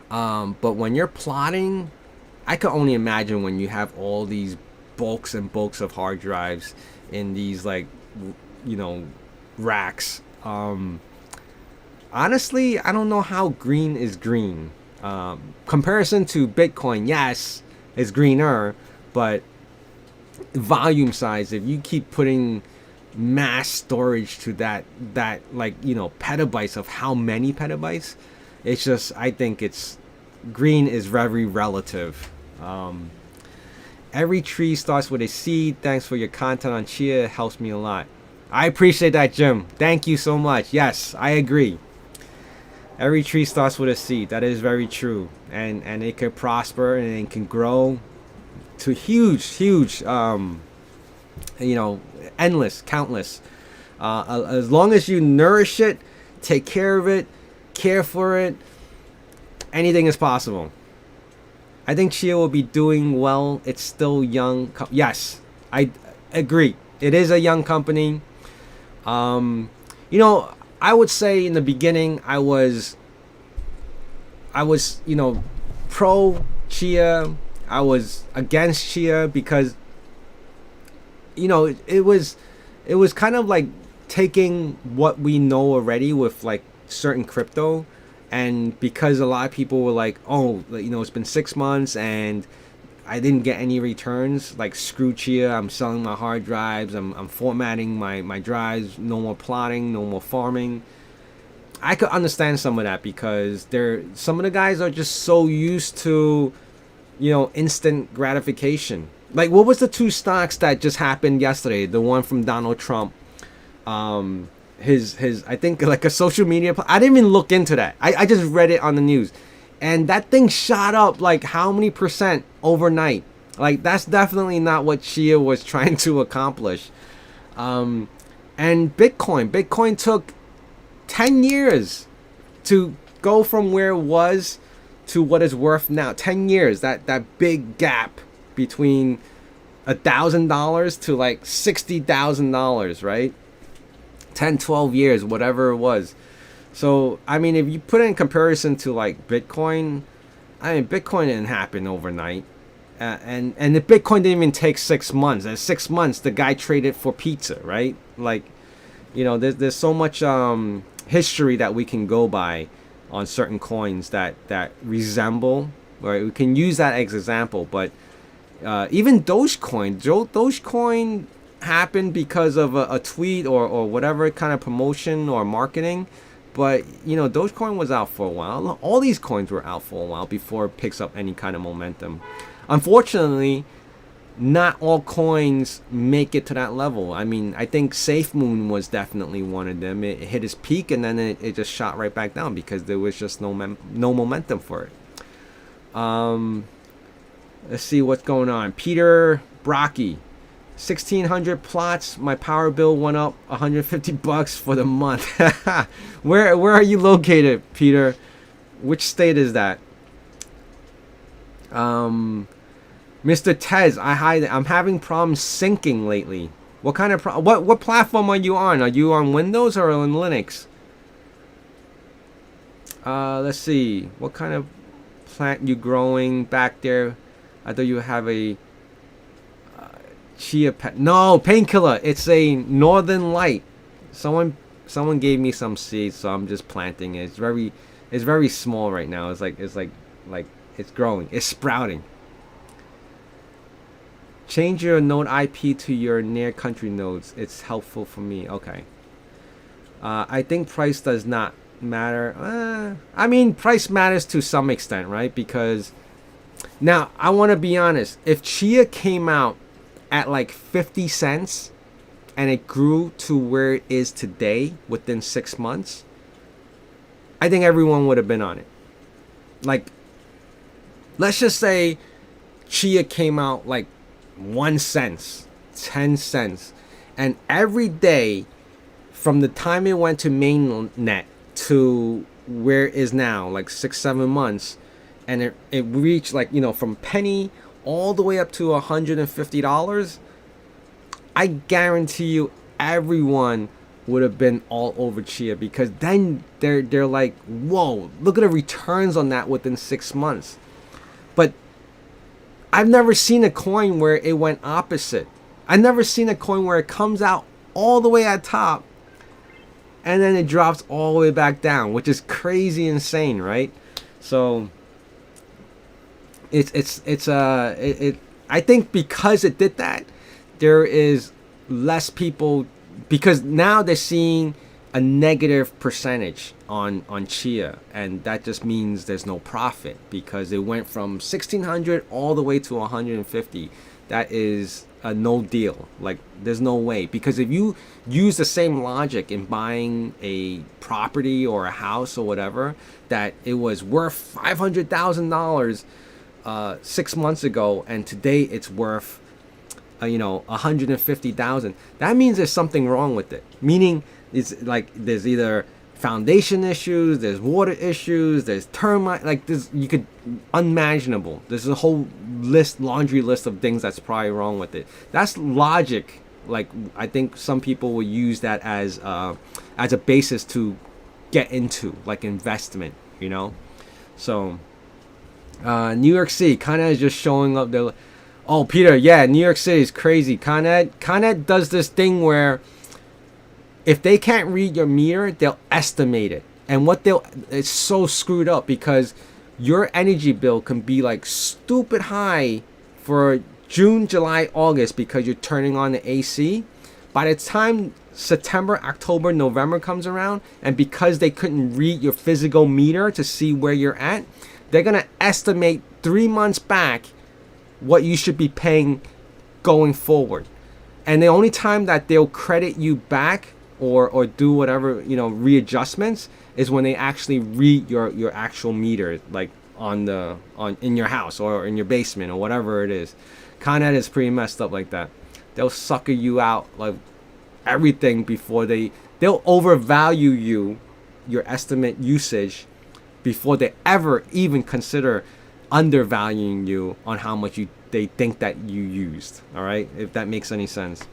But when you're plotting, I can only imagine when you have all these bulks and bulks of hard drives in these, like, racks. Honestly, I don't know how green is green. Comparison to Bitcoin, yes, it's greener, but volume size, if you keep putting mass storage to that like, petabytes of how many petabytes, it's just, I think it's green is very relative. Every tree starts with a seed. Thanks for your content on Chia. It helps me a lot. I appreciate that, Jim. Thank you so much. Yes, I agree. Every tree starts with a seed. That is very true. And it can prosper and it can grow to huge, endless, countless. As long as you nourish it, take care of it, care for it, anything is possible. I think Chia will be doing well. It's still young. Yes, I agree. It is a young company. I would say in the beginning I was pro Chia. I was against Chia because it was kind of like taking what we know already with like certain crypto, and because a lot of people were like, oh, it's been 6 months and I didn't get any returns, like, screw Chia, I'm selling my hard drives, I'm formatting my drives, no more plotting, no more farming. I could understand some of that because some of the guys are just so used to, instant gratification. Like, what was the 2 stocks that just happened yesterday? The one from Donald Trump, his I think like a social media. I didn't even look into that. I just read it on the news. And that thing shot up like how many percent overnight? Like, that's definitely not what Chia was trying to accomplish. And Bitcoin took 10 years to go from where it was to what it's worth now. 10 years, that big gap between $1,000 to like $60,000, right? 10, 12 years, whatever it was. So, I mean, if you put it in comparison to like Bitcoin, I mean, Bitcoin didn't happen overnight. And the Bitcoin didn't even take 6 months. In 6 months, the guy traded for pizza, right? Like, you know, there's so much history that we can go by on certain coins that resemble, right? We can use that as example, but even Dogecoin happened because of a tweet or whatever kind of promotion or marketing. But, you know, Dogecoin was out for a while. All these coins were out for a while before it picks up any kind of momentum. Unfortunately, not all coins make it to that level. I mean, I think SafeMoon was definitely one of them. It hit its peak and then it just shot right back down because there was just no momentum for it. Let's see what's going on. Peter Brocky, 1,600 plots. My power bill went up $150 for the month. Where are you located, Peter? Which state is that? Mr. Tez, I'm having problems syncing lately. What kind of what platform are you on? Are you on Windows or on Linux? Let's see. What kind of plant you growing back there? I thought you have a Chia pet. No, painkiller. It's a Northern Light. Someone gave me some seeds, so I'm just planting it. It's very small right now. It's like it's growing. It's sprouting. Change your node IP to your near country nodes. It's helpful for me. Okay. I think price does not matter. I mean, price matters to some extent, right? Because now I want to be honest. If Chia came out at like 50 cents and it grew to where it is today within 6 months, I think everyone would have been on it. Like, let's just say Chia came out like 1 cent, 10 cents, and every day from the time it went to mainnet to where it is now, like 6-7 months, and it reached, like, you know, from penny all the way up to $150, I guarantee you everyone would have been all over Chia, because then they're like, whoa, look at the returns on that within 6 months. But I've never seen a coin where it went opposite. I've never seen a coin where it comes out all the way at top and then it drops all the way back down, which is crazy insane, right? So I think because it did that, there is less people, because now they're seeing a negative percentage on Chia, and that just means there's no profit, because it went from 1,600 all the way to 150. That is a no deal. Like, there's no way, because if you use the same logic in buying a property or a house or whatever, that it was worth $500,000 6 months ago, and today it's worth $150,000, that means there's something wrong with it. Meaning, it's like there's either foundation issues, there's water issues, there's termite, like this, you could, unmanageable. There's a whole laundry list of things that's probably wrong with it. That's logic. Like, I think some people will use that as a basis to get into, like, investment, you know. So New York City kind of is just showing up there. Oh, Peter, yeah, New York City is crazy. Con Ed does this thing where if they can't read your meter, they'll estimate it. And it's so screwed up, because your energy bill can be like stupid high for June, July, August, because you're turning on the AC. By the time September, October, November comes around, and because they couldn't read your physical meter to see where you're at, they're going to estimate 3 months back what you should be paying going forward. And the only time that they'll credit you back or do whatever, readjustments, is when they actually read your actual meter, like in your house or in your basement or whatever it is. Con Ed is pretty messed up like that. They'll sucker you out like everything before they'll overvalue your estimate usage before they ever even consider undervaluing you on how much they think that you used. All right, if that makes any sense.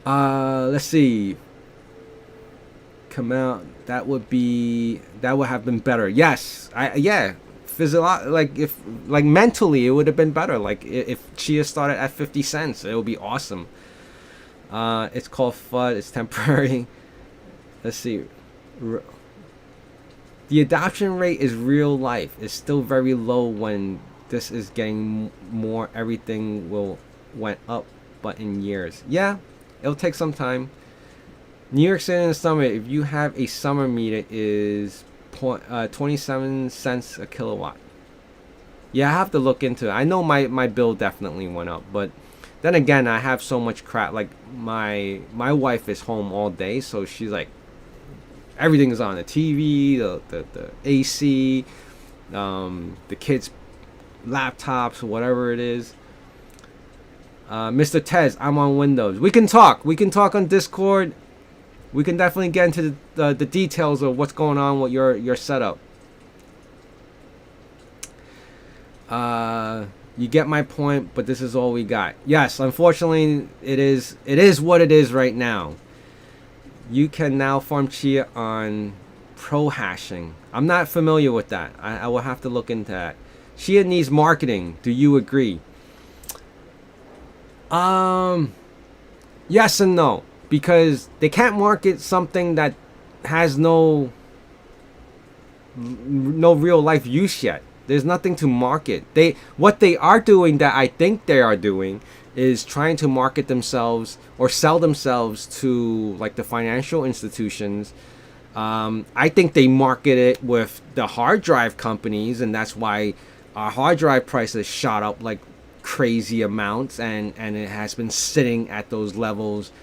Let's see. Come out. That would have been better. Yes, like mentally, it would have been better. Like if Chia started at 50 cents, it would be awesome. It's called FUD. It's temporary. Let's see. The adoption rate is real life. It's still very low when this is getting more. Everything went up, but in years. Yeah, it'll take some time. New York City in the summer, if you have a summer meter, is 27 cents a kilowatt. Yeah, I have to look into it. I know my bill definitely went up, but then again, I have so much crap. Like my wife is home all day, so she's like, everything is on the TV, the AC, the kids' laptops, whatever it is. Mr. Tez, I'm on Windows. We can talk. We can talk on Discord. We can definitely get into the details of what's going on with your setup. You get my point, but this is all we got. Yes, unfortunately, it is what it is right now. You can now farm Chia on pro hashing. I'm not familiar with that. I will have to look into that. Chia needs marketing. Do you agree? Yes and no. Because they can't market something that has no real life use yet. There's nothing to market. What they are doing, that I think they are doing, is trying to market themselves or sell themselves to like the financial institutions. I think they market it with the hard drive companies, and that's why our hard drive prices shot up like crazy amounts, and it has been sitting at those levels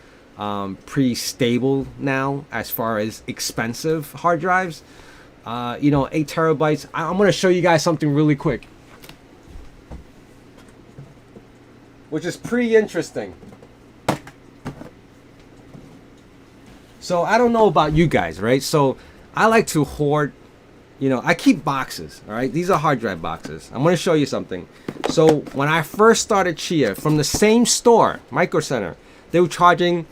pretty stable now as far as expensive hard drives. 8 terabytes. I'm going to show you guys something really quick, which is pretty interesting. So I don't know about you guys, right? So I like to hoard, I keep boxes, all right? These are hard drive boxes. I'm going to show you something. So when I first started Chia, from the same store, Micro Center, they were charging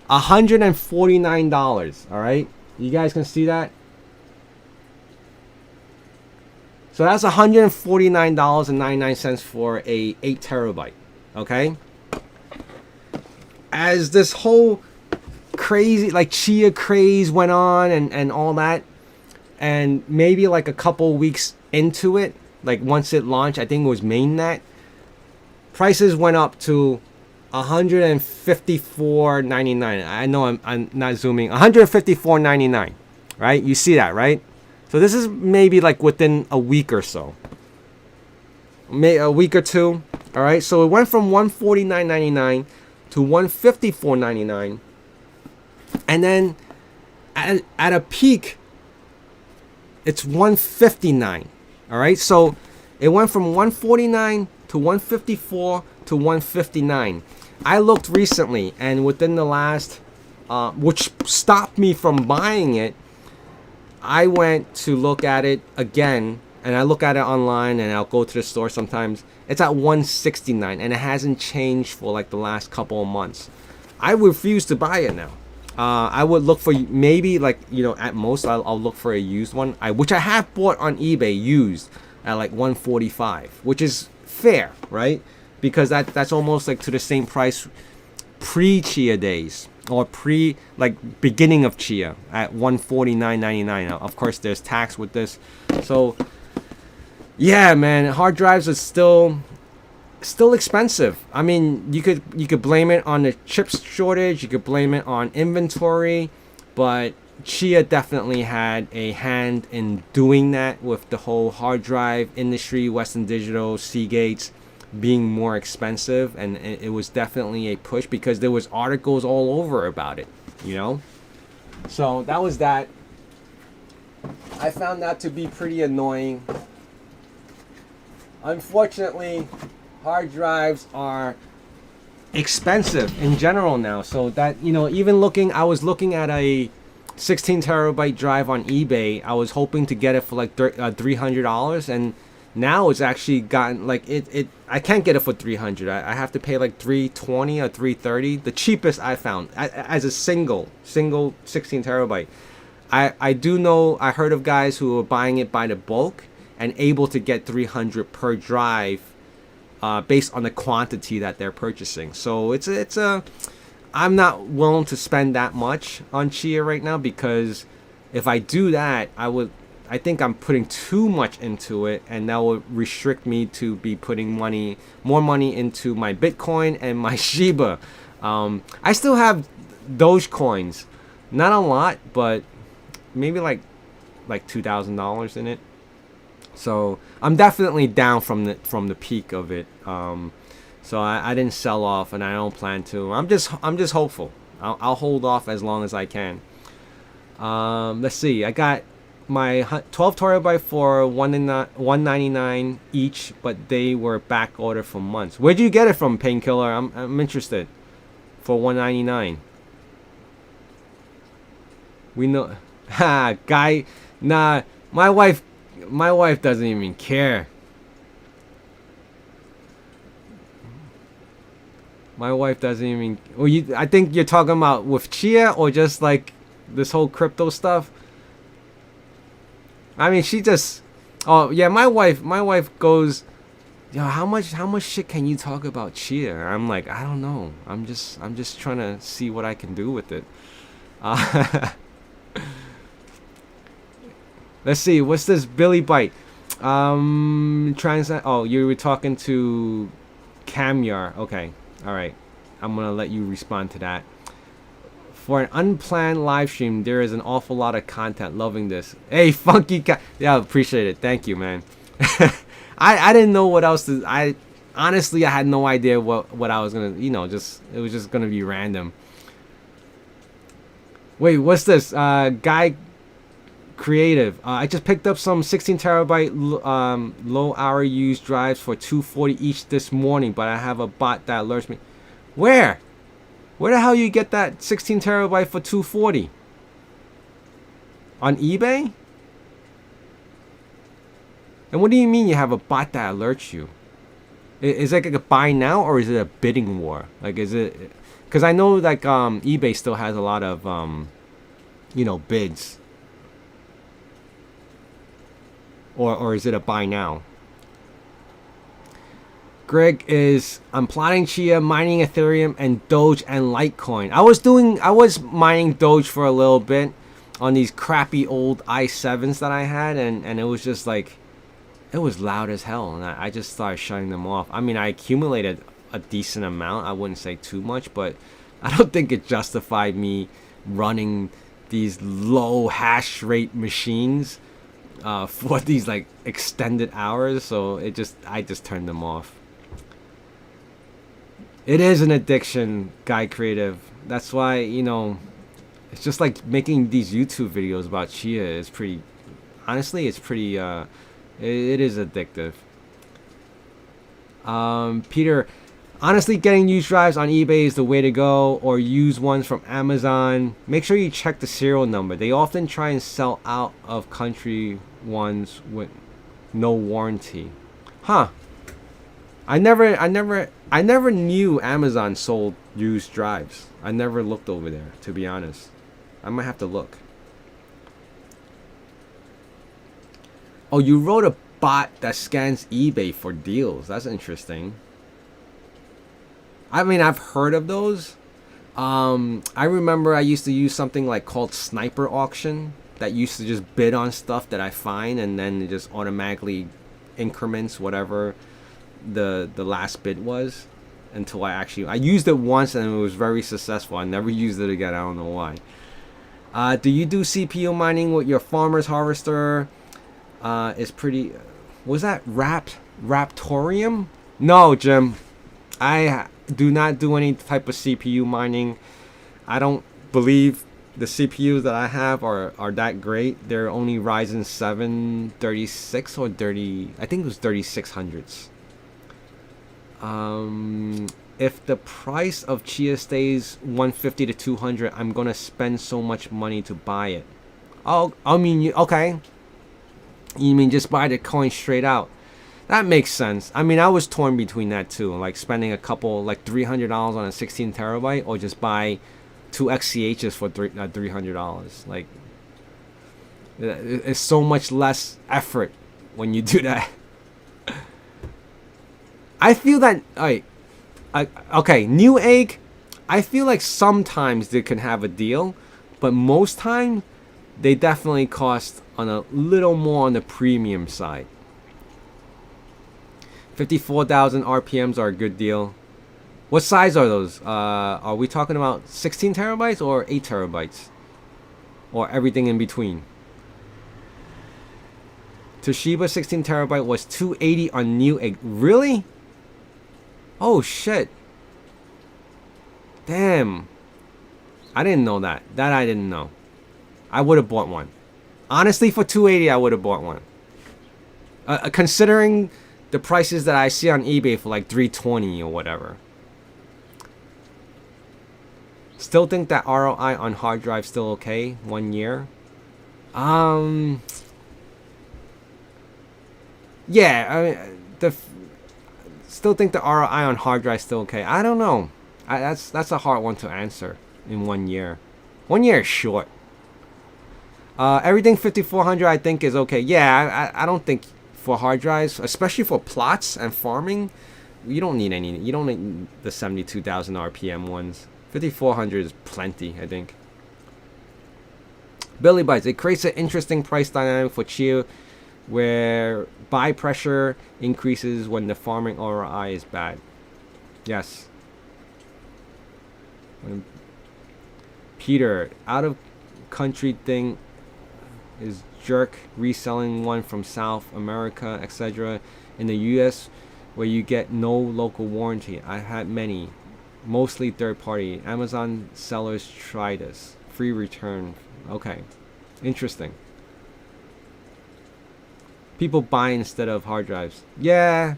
$149, all right? You guys can see that? So that's $149.99 for a 8 terabyte, okay? As this whole crazy, like Chia craze went on and all that, and maybe like a couple weeks into it, like once it launched, I think it was mainnet, prices went up to $154.99. I know I'm not zooming. $154.99, right? You see that, right? So this is maybe like within a week or so, a week or two. All right. So it went from $149.99 to $154.99, and then at a peak, it's $159. All right. So it went from $149 to $154 to $159. I looked recently, and within the last, which stopped me from buying it, I went to look at it again, and I look at it online, and I'll go to the store sometimes. It's at $169, and it hasn't changed for like the last couple of months. I refuse to buy it now. I would look for maybe like, at most I'll look for a used one, which I have bought on eBay used at like $145, which is fair, right? Because that's almost like to the same price pre-Chia days, or beginning of Chia at $149.99. Of course, there's tax with this. So yeah, man, hard drives are still expensive. I mean, you could blame it on the chip shortage, you could blame it on inventory, but Chia definitely had a hand in doing that with the whole hard drive industry, Western Digital, Seagates being more expensive, and it was definitely a push because there was articles all over about it, So that was that. I found that to be pretty annoying. Unfortunately, hard drives are expensive in general now, so that even I was looking at a 16 terabyte drive on eBay. I was hoping to get it for like $300, and now it's actually gotten like it. I can't get it for 300. I have to pay like 320 or 330. The cheapest I found as a single 16 terabyte. I do know, I heard of guys who are buying it by the bulk and able to get 300 per drive, based on the quantity that they're purchasing. So it's a I'm not willing to spend that much on Chia right now, because if I do that, I think I'm putting too much into it, and that would restrict me to be putting more money into my Bitcoin and my Shiba. I still have Dogecoins, not a lot, but maybe like $2,000 in it. So I'm definitely down from the peak of it. So I didn't sell off, and I don't plan to. I'm just hopeful. I'll hold off as long as I can. Let's see. I got my 12 terabyte for $199 each, but they were back ordered for months. Where'd you get it from, Painkiller? I'm interested. For $199. We know. Ha, guy. Nah, my wife doesn't even care. My wife doesn't even. Well, I think you're talking about with Chia, or just like this whole crypto stuff. I mean, she just. Oh yeah, my wife goes, yo, how much shit can you talk about Chia? I'm like, I don't know. I'm just trying to see what I can do with it. Let's see, what's this Billy Bite? Oh, you were talking to Camyar. Okay, all right. I'm gonna let you respond to that. For an unplanned live stream, there is an awful lot of content. Loving this. Hey, Funky Cat. Yeah, appreciate it. Thank you, man. I didn't know what else to. I honestly had no idea what I was gonna. It was just gonna be random. Wait, what's this? Guy Creative. I just picked up some 16 terabyte low hour used drives for $240 each this morning, but I have a bot that alerts me. Where the hell you get that 16 terabyte for $240? On eBay? And what do you mean you have a bot that alerts you? Is it like a buy now, or is it a bidding war? Like, is it? Because I know like eBay still has a lot of bids. Or is it a buy now? Greg is, I'm plotting Chia, mining Ethereum, and Doge and Litecoin. I was mining Doge for a little bit on these crappy old i7s that I had, and it was just like, it was loud as hell, and I just started shutting them off. I mean, I accumulated a decent amount. I wouldn't say too much, but I don't think it justified me running these low hash rate machines for these like extended hours. So I just turned them off. It is an addiction, Guy Creative. That's why, it's just like making these YouTube videos about Chia is pretty, honestly, it's pretty, it is addictive. Peter, honestly, getting used drives on eBay is the way to go, or use ones from Amazon. Make sure you check the serial number. They often try and sell out of country ones with no warranty. Huh. I never knew Amazon sold used drives. I never looked over there, to be honest. I might have to look. Oh, you wrote a bot that scans eBay for deals. That's interesting. I mean, I've heard of those. I remember I used to use something like called Sniper Auction that used to just bid on stuff that I find, and then it just automatically increments whatever the last bid was until I used it once, and it was very successful. I never used it again. I don't know why. Do you do CPU mining with your farmer's harvester? Is pretty. Was that Raptorium? No, Jim. I do not do any type of CPU mining. I don't believe the CPUs that I have are that great. They're only Ryzen 7 36 or 30. I think it was 3600s. if the price of Chia stays 150 to 200, I'm gonna spend so much money to buy it. Oh, I mean, okay. You mean just buy the coin straight out? That makes sense. I mean, I was torn between that too, like spending a couple, like $300 on a 16 terabyte, or just buy two XCHs for $300. Like, it's so much less effort when you do that. I feel that, okay, Newegg, I feel like sometimes they can have a deal, but most time they definitely cost on a little more on the premium side. 54,000 RPMs are a good deal. What size are those? Are we talking about 16 terabytes or 8 terabytes? Or everything in between? Toshiba 16 terabyte was $280 on Newegg. Really? Oh shit. Damn. I didn't know that. That I didn't know. I would have bought one. Honestly, for $280, I would have bought one. Considering the prices that I see on eBay for like $320 or whatever. Still think that ROI on hard drive still okay? 1 year? Yeah, I mean, still think the ROI on hard drive still okay. I don't know. That's a hard one to answer in 1 year. 1 year is short. Everything 5400 I think is okay. Yeah, I don't think for hard drives, especially for plots and farming, you don't need any. You don't need the 72,000 RPM ones. 5400 is plenty, I think. Billy Bites, it creates an interesting price dynamic for Chia where buy pressure increases when the farming ROI is bad. Yes. Peter, out of country thing is jerk reselling one from South America, etc. In the US where you get no local warranty. I had many, mostly third party. Amazon sellers try this. Free return. Okay. Interesting. People buy instead of hard drives. Yeah.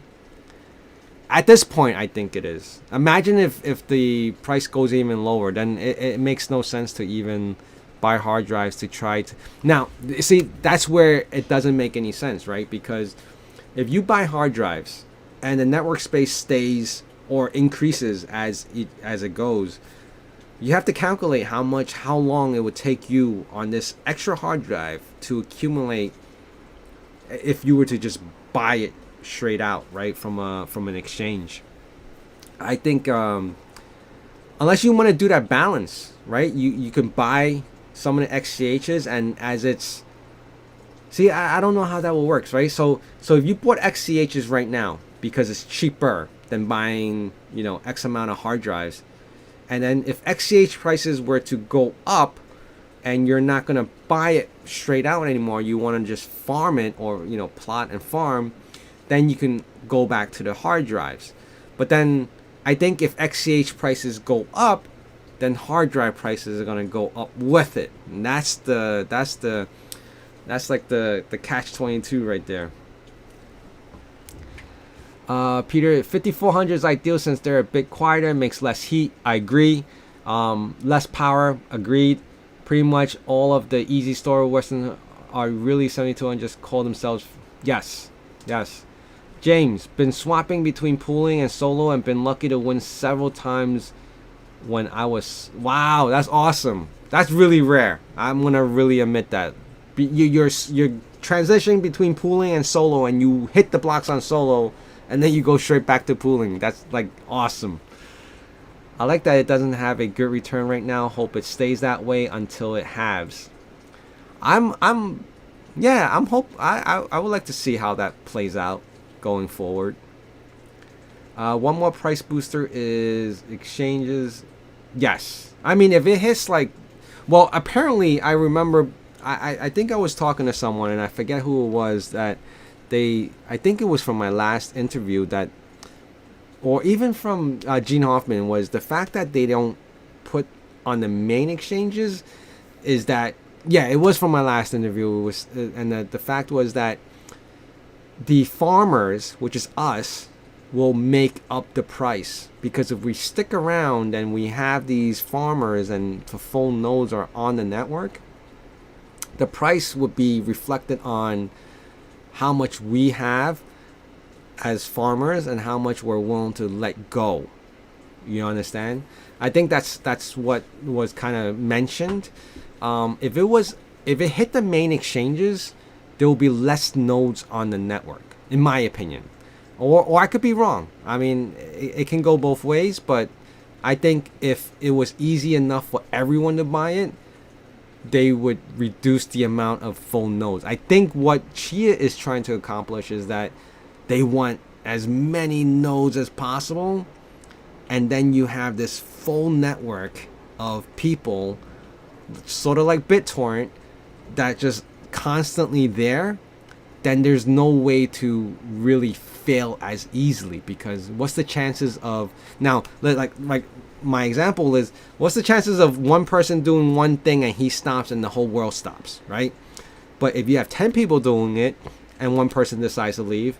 At this point, I think it is. Imagine if the price goes even lower, then it makes no sense to even buy hard drives to try to... Now, see, that's where it doesn't make any sense, right? Because if you buy hard drives and the network space stays or increases as it goes, you have to calculate how long it would take you on this extra hard drive to accumulate if you were to just buy it straight out, right, from an exchange. I think unless you want to do that balance, right, you can buy some of the XCHs, and as it's... See, I don't know how that will work, right? So if you bought XCHs right now because it's cheaper than buying, X amount of hard drives, and then if XCH prices were to go up and you're not going to buy it straight out anymore, you want to just farm it or, plot and farm, then you can go back to the hard drives. But then I think if XCH prices go up, then hard drive prices are going to go up with it. And that's like the catch-22 right there. Peter, 5400 is ideal since they're a bit quieter, makes less heat. I agree. Less power, agreed. Pretty much all of the easy store Western are really 7200 just call themselves. Yes. James, been swapping between pooling and solo and been lucky to win several times when I was... Wow, that's awesome. That's really rare. I'm gonna really admit that. You're transitioning between pooling and solo, and you hit the blocks on solo, and then you go straight back to pooling. That's like awesome. I like that it doesn't have a good return right now. Hope it stays that way until it halves. I would like to see how that plays out going forward. One more price booster is exchanges. Yes. I mean, if it hits like... Well, apparently, I remember... I think I was talking to someone, and I forget who it was, that I think it was from my last interview, that... Or even from Gene Hoffman, was the fact that they don't put on the main exchanges is that... Yeah, it was from my last interview. It was, and the fact was that the farmers, which is us, will make up the price, because if we stick around and we have these farmers and the full nodes are on the network, the price would be reflected on how much we have as farmers and how much we're willing to let go. You understand? I think that's what was kind of mentioned. If it hit the main exchanges, there will be less nodes on the network, in my opinion. Or I could be wrong. I mean, it can go both ways, but I think if it was easy enough for everyone to buy it, they would reduce the amount of full nodes. I think what Chia is trying to accomplish is that they want as many nodes as possible, and then you have this full network of people, sort of like BitTorrent, that just constantly there. Then there's no way to really fail as easily, because what's the chances of, now like my example is, what's the chances of one person doing one thing and he stops and the whole world stops, right? But if you have 10 people doing it and one person decides to leave,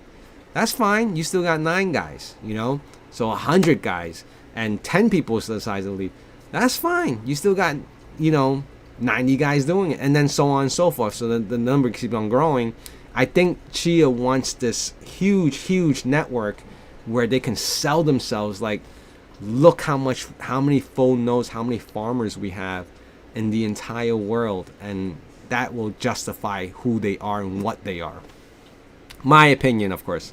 that's fine. You still got 9 guys, you know? So 100 guys and 10 people decide to leave, that's fine. You still got, 90 guys doing it, and then so on and so forth. So the number keeps on growing. I think Chia wants this huge network where they can sell themselves like, look how many full nodes, how many farmers we have in the entire world, and that will justify who they are and what they are. My opinion, of course.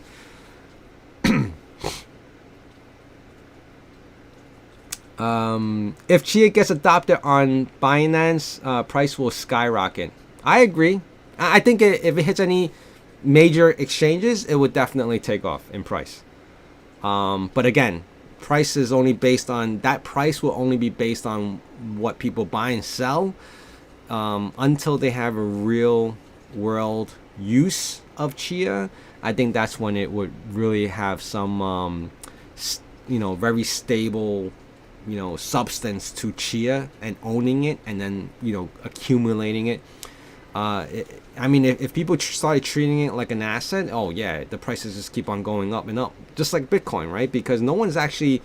If Chia gets adopted on Binance, price will skyrocket. I agree. I think if it hits any major exchanges, it would definitely take off in price. But again, price is only based on, that price will only be based on what people buy and sell, until they have a real world use of Chia. I think that's when it would really have some very stable substance to Chia, and owning it, and then accumulating it. I mean, if people started treating it like an asset, oh yeah, the prices just keep on going up and up, just like Bitcoin, right? Because no one's actually,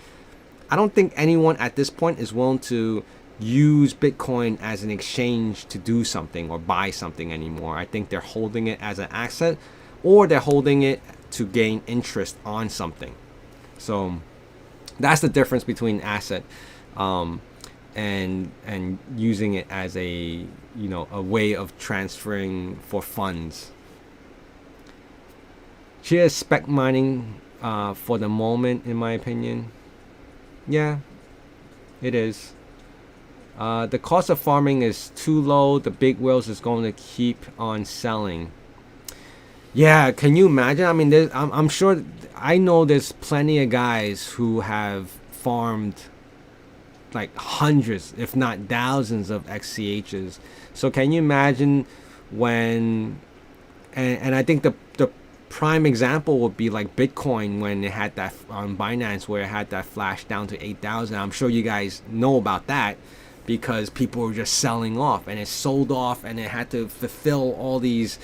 I don't think anyone at this point is willing to use Bitcoin as an exchange to do something or buy something anymore. I think they're holding it as an asset, or they're holding it to gain interest on something. So that's the difference between asset and using it as a way of transferring for funds. Chia is spec mining for the moment, in my opinion. Yeah, it is. The cost of farming is too low. The big whales is going to keep on selling. Yeah, can you imagine? I mean, I'm sure, I know there's plenty of guys who have farmed like hundreds, if not thousands of XCHs. So can you imagine when, and I think the prime example would be like Bitcoin, when it had that on Binance, where it had that flash down to 8,000. I'm sure you guys know about that, because people were just selling off, and it sold off, and it had to fulfill all these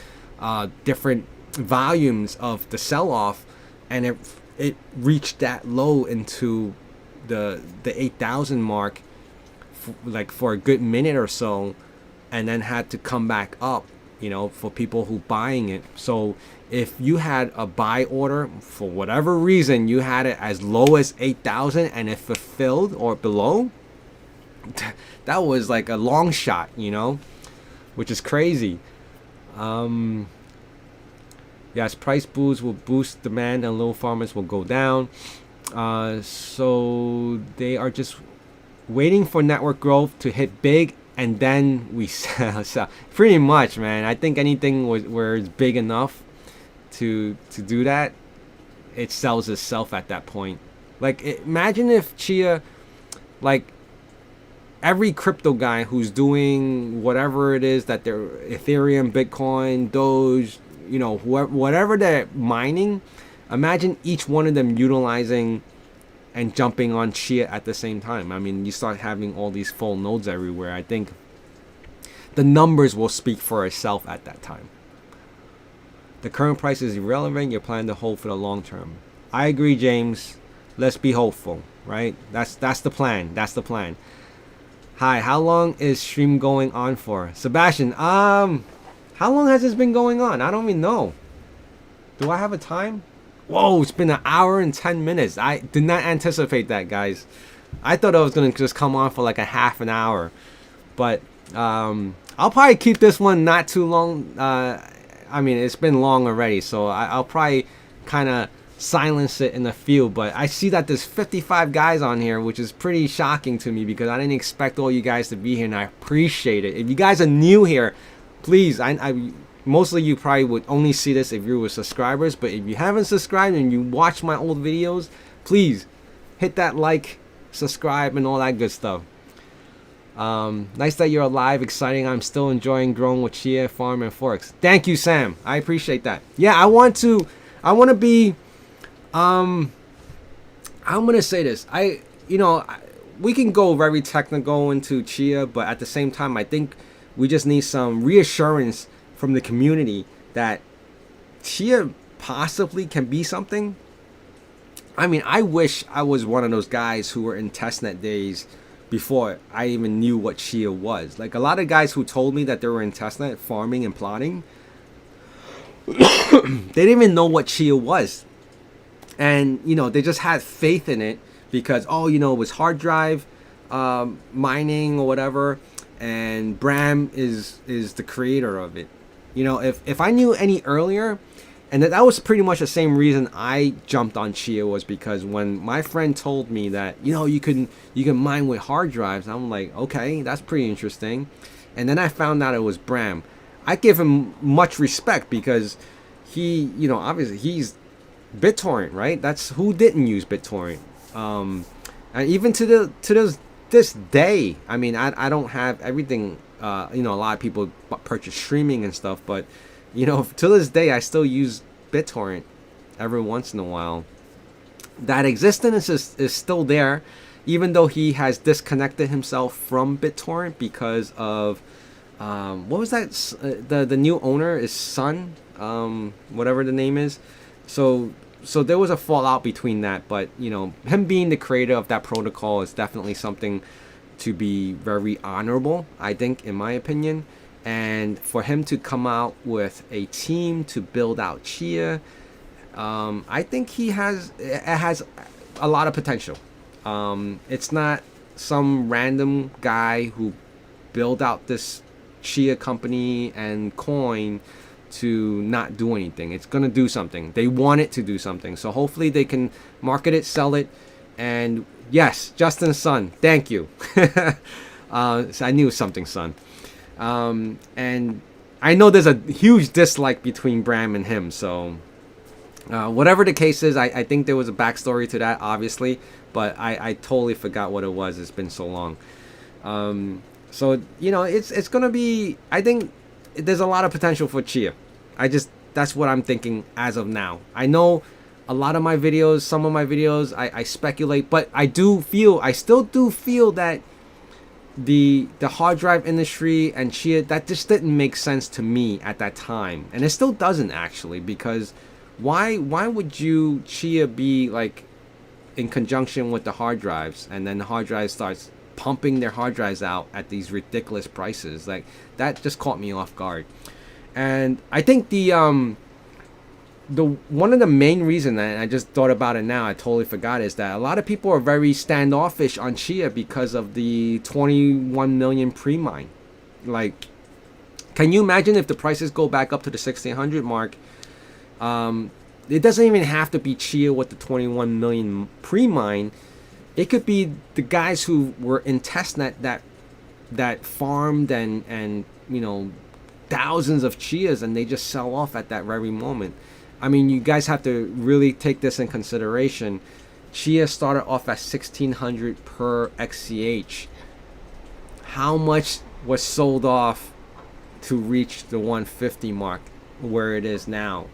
different volumes of the sell-off, and it reached that low into the 8,000 mark for a good minute or so, and then had to come back up, for people who buying it. So if you had a buy order, for whatever reason you had it as low as 8,000 and it fulfilled or below, that was like a long shot, which is crazy. Yes, price boosts will boost demand and low farmers will go down. So they are just waiting for network growth to hit big, and then we sell. So pretty much, man. I think anything where it's big enough to do that, it sells itself at that point. Like, imagine if Chia, like, every crypto guy who's doing whatever it is that they're Ethereum, Bitcoin, Doge, whatever they're mining, imagine each one of them utilizing and jumping on Chia at the same time. I mean, you start having all these full nodes everywhere. I think the numbers will speak for itself at that time. The current price is irrelevant. You're planning to hold for the long term. I agree, James. Let's be hopeful, right? That's the plan. That's the plan. Hi, how long is stream going on for? Sebastian, how long has this been going on? I don't even know. Do I have a time? Whoa, it's been an hour and 10 minutes. I did not anticipate that, guys. I thought I was going to just come on for like a half an hour. But I'll probably keep this one not too long. I mean, it's been long already, so I'll probably kind of silence it in the field. But I see that there's 55 guys on here, which is pretty shocking to me because I didn't expect all you guys to be here, and I appreciate it. If you guys are new here, please, I mostly you probably would only see this if you were subscribers, but if you haven't subscribed and you watch my old videos, please hit that like, subscribe, and all that good stuff. Nice that you're alive. Exciting. I'm still enjoying growing with Chia Farm and Forex. Thank you, Sam. I appreciate that. Yeah, I want to be I'm gonna say this. We can go very technical into Chia, but at the same time, I think we just need some reassurance from the community that Chia possibly can be something. I mean, I wish I was one of those guys who were in testnet days before I even knew what Chia was. Like a lot of guys who told me that they were in testnet farming and plotting, they didn't even know what Chia was. And, they just had faith in it because, it was hard drive mining or whatever. And Bram is the creator of it. If I knew any earlier, and that was pretty much the same reason I jumped on Chia, was because when my friend told me that you can mine with hard drives, I'm like, okay, that's pretty interesting. And then I found out it was Bram. I give him much respect because he, obviously he's BitTorrent, right? That's who didn't use BitTorrent. And even to this day, I mean, I don't have everything. A lot of people purchase streaming and stuff, but to this day, I still use BitTorrent every once in a while. That existence is still there, even though he has disconnected himself from BitTorrent because of what was that? The new owner is Sun, whatever the name is. So there was a fallout between that, but him being the creator of that protocol is definitely something to be very honorable, I think, in my opinion. And for him to come out with a team to build out Chia, I think it has a lot of potential. It's not some random guy who built out this Chia company and coin to not do anything. It's going to do something. They want it to do something. So hopefully they can market it, sell it. And yes, Justin's son. Thank you. I knew something, son. And I know there's a huge dislike between Bram and him. So whatever the case is, I think there was a backstory to that, obviously. But I totally forgot what it was. It's been so long. So, it's going to be, I think there's a lot of potential for Chia. That's what I'm thinking as of now. I know a lot of my videos, some of my videos, I speculate, but I still do feel that the hard drive industry and Chia, that just didn't make sense to me at that time. And it still doesn't, actually, because why would you Chia be like in conjunction with the hard drives, and then the hard drive starts pumping their hard drives out at these ridiculous prices? Like, that just caught me off guard. And I think the one of the main reason, and I just thought about it now, I totally forgot, is that a lot of people are very standoffish on Chia because of the 21 million pre-mine. Like, can you imagine if the prices go back up to the 1600 mark? It doesn't even have to be Chia with the 21 million pre-mine. It could be the guys who were in testnet that farmed and thousands of Chias, and they just sell off at that very moment. I mean, you guys have to really take this in consideration. Chia started off at 1600 per XCH. How much was sold off to reach the 150 mark where it is now?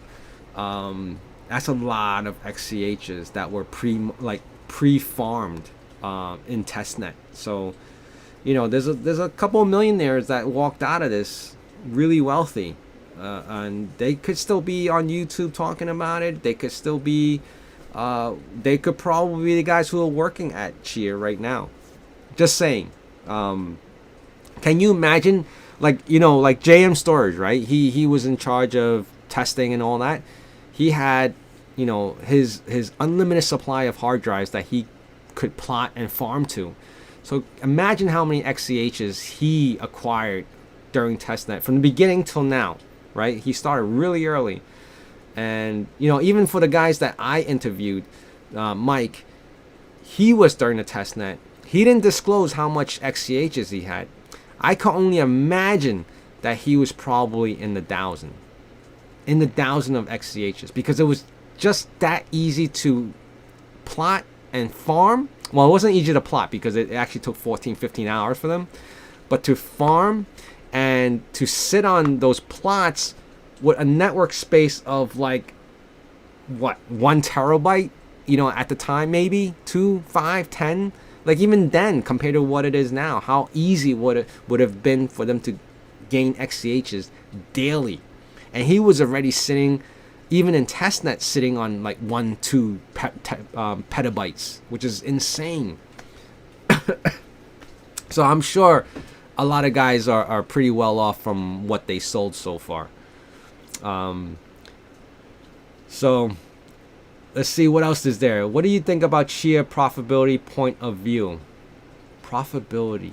That's a lot of XCHs that were pre-farmed in testnet. So, there's a couple of millionaires that walked out of this really wealthy, and they could still be on YouTube talking about it. They could still be they could probably be the guys who are working at Chia right now. Just saying. Can you imagine, like, like JM Storage, right? He was in charge of testing and all that. He had, his unlimited supply of hard drives that he could plot and farm to. So imagine how many XCHs he acquired during testnet from the beginning till now, right? He started really early. And, even for the guys that I interviewed, Mike, he was during the testnet. He didn't disclose how much XCHs he had. I can only imagine that he was probably in the thousand. In the thousand of XCHs. Because it was just that easy to plot and farm. Well, it wasn't easy to plot because it actually took 14, 15 hours for them. But to farm and to sit on those plots with a network space of like, what, 1 terabyte? At the time, maybe 2, 5, 10. Like even then, compared to what it is now, how easy would have been for them to gain XCHs daily. And he was already sitting, even in testnet, sitting on like 1, 2 petabytes, which is insane. So I'm sure a lot of guys are pretty well off from what they sold so far. So let's see what else is there. What do you think about Chia profitability point of view? Profitability.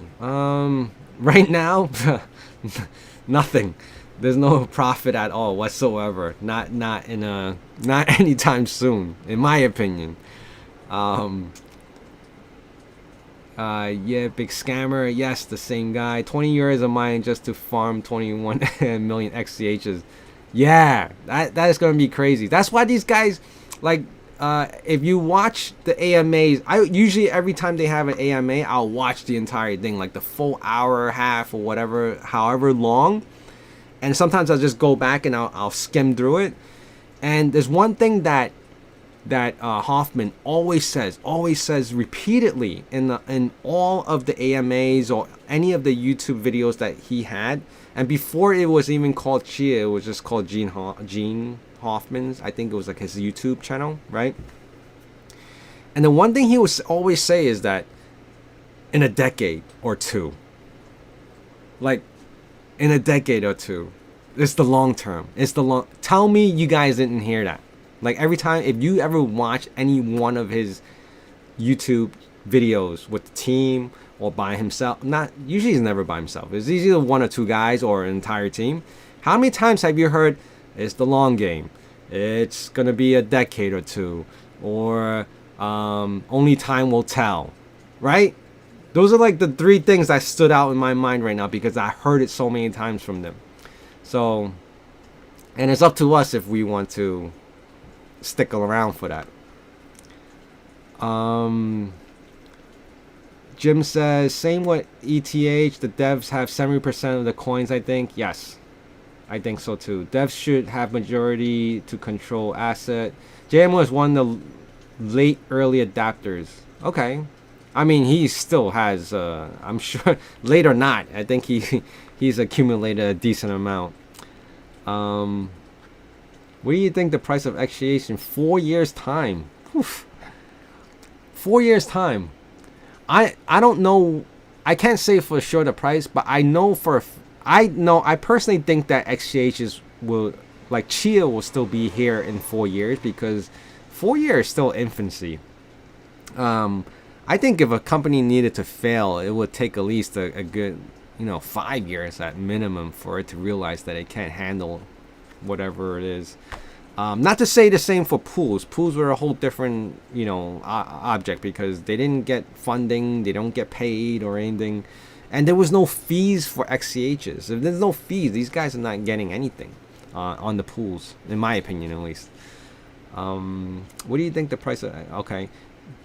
Right now, nothing. There's no profit at all whatsoever. Not anytime soon, in my opinion. Yeah, big scammer. Yes, the same guy. 20 years of mine just to farm 21 million XCHs. Yeah, that is gonna be crazy. That's why these guys, like, if you watch the AMAs, I usually every time they have an AMA, I'll watch the entire thing, like the full hour, half, or whatever, however long. And sometimes I'll just go back and I'll skim through it. And there's one thing that Hoffman always says repeatedly in all of the AMAs or any of the YouTube videos that he had. And before it was even called Chia, it was just called Gene Hoffman's. I think it was like his YouTube channel, right? And the one thing he would always say is that in a decade or two, like in a decade or two, it's the long term. Tell me you guys didn't hear that. Like every time, if you ever watch any one of his YouTube videos with the team or by himself, usually he's never by himself. It's either 1 or 2 guys or an entire team. How many times have you heard it's the long game? It's gonna be a decade or two, or only time will tell, right? Those are like the 3 things that stood out in my mind right now because I heard it so many times from them. So, and it's up to us if we want to stick around for that. Jim says, same with ETH, the devs have 70% of the coins, I think. Yes, I think so too. Devs should have majority to control asset. JM was one of the late early adapters. Okay. I mean, he still has, I'm sure, late or not, I think he's accumulated a decent amount. What do you think the price of XCH in 4 years' time? Oof. 4 years' time. I don't know. I can't say for sure the price, but I personally think that XCHs will, like Chia will still be here in 4 years because 4 years is still infancy. I think if a company needed to fail, it would take at least a good, 5 years at minimum for it to realize that it can't handle whatever it is. Not to say the same for pools. Pools were a whole different, object because they didn't get funding, they don't get paid or anything, and there was no fees for XCHs. If there's no fees, these guys are not getting anything on the pools, in my opinion, at least. What do you think the price of? Okay,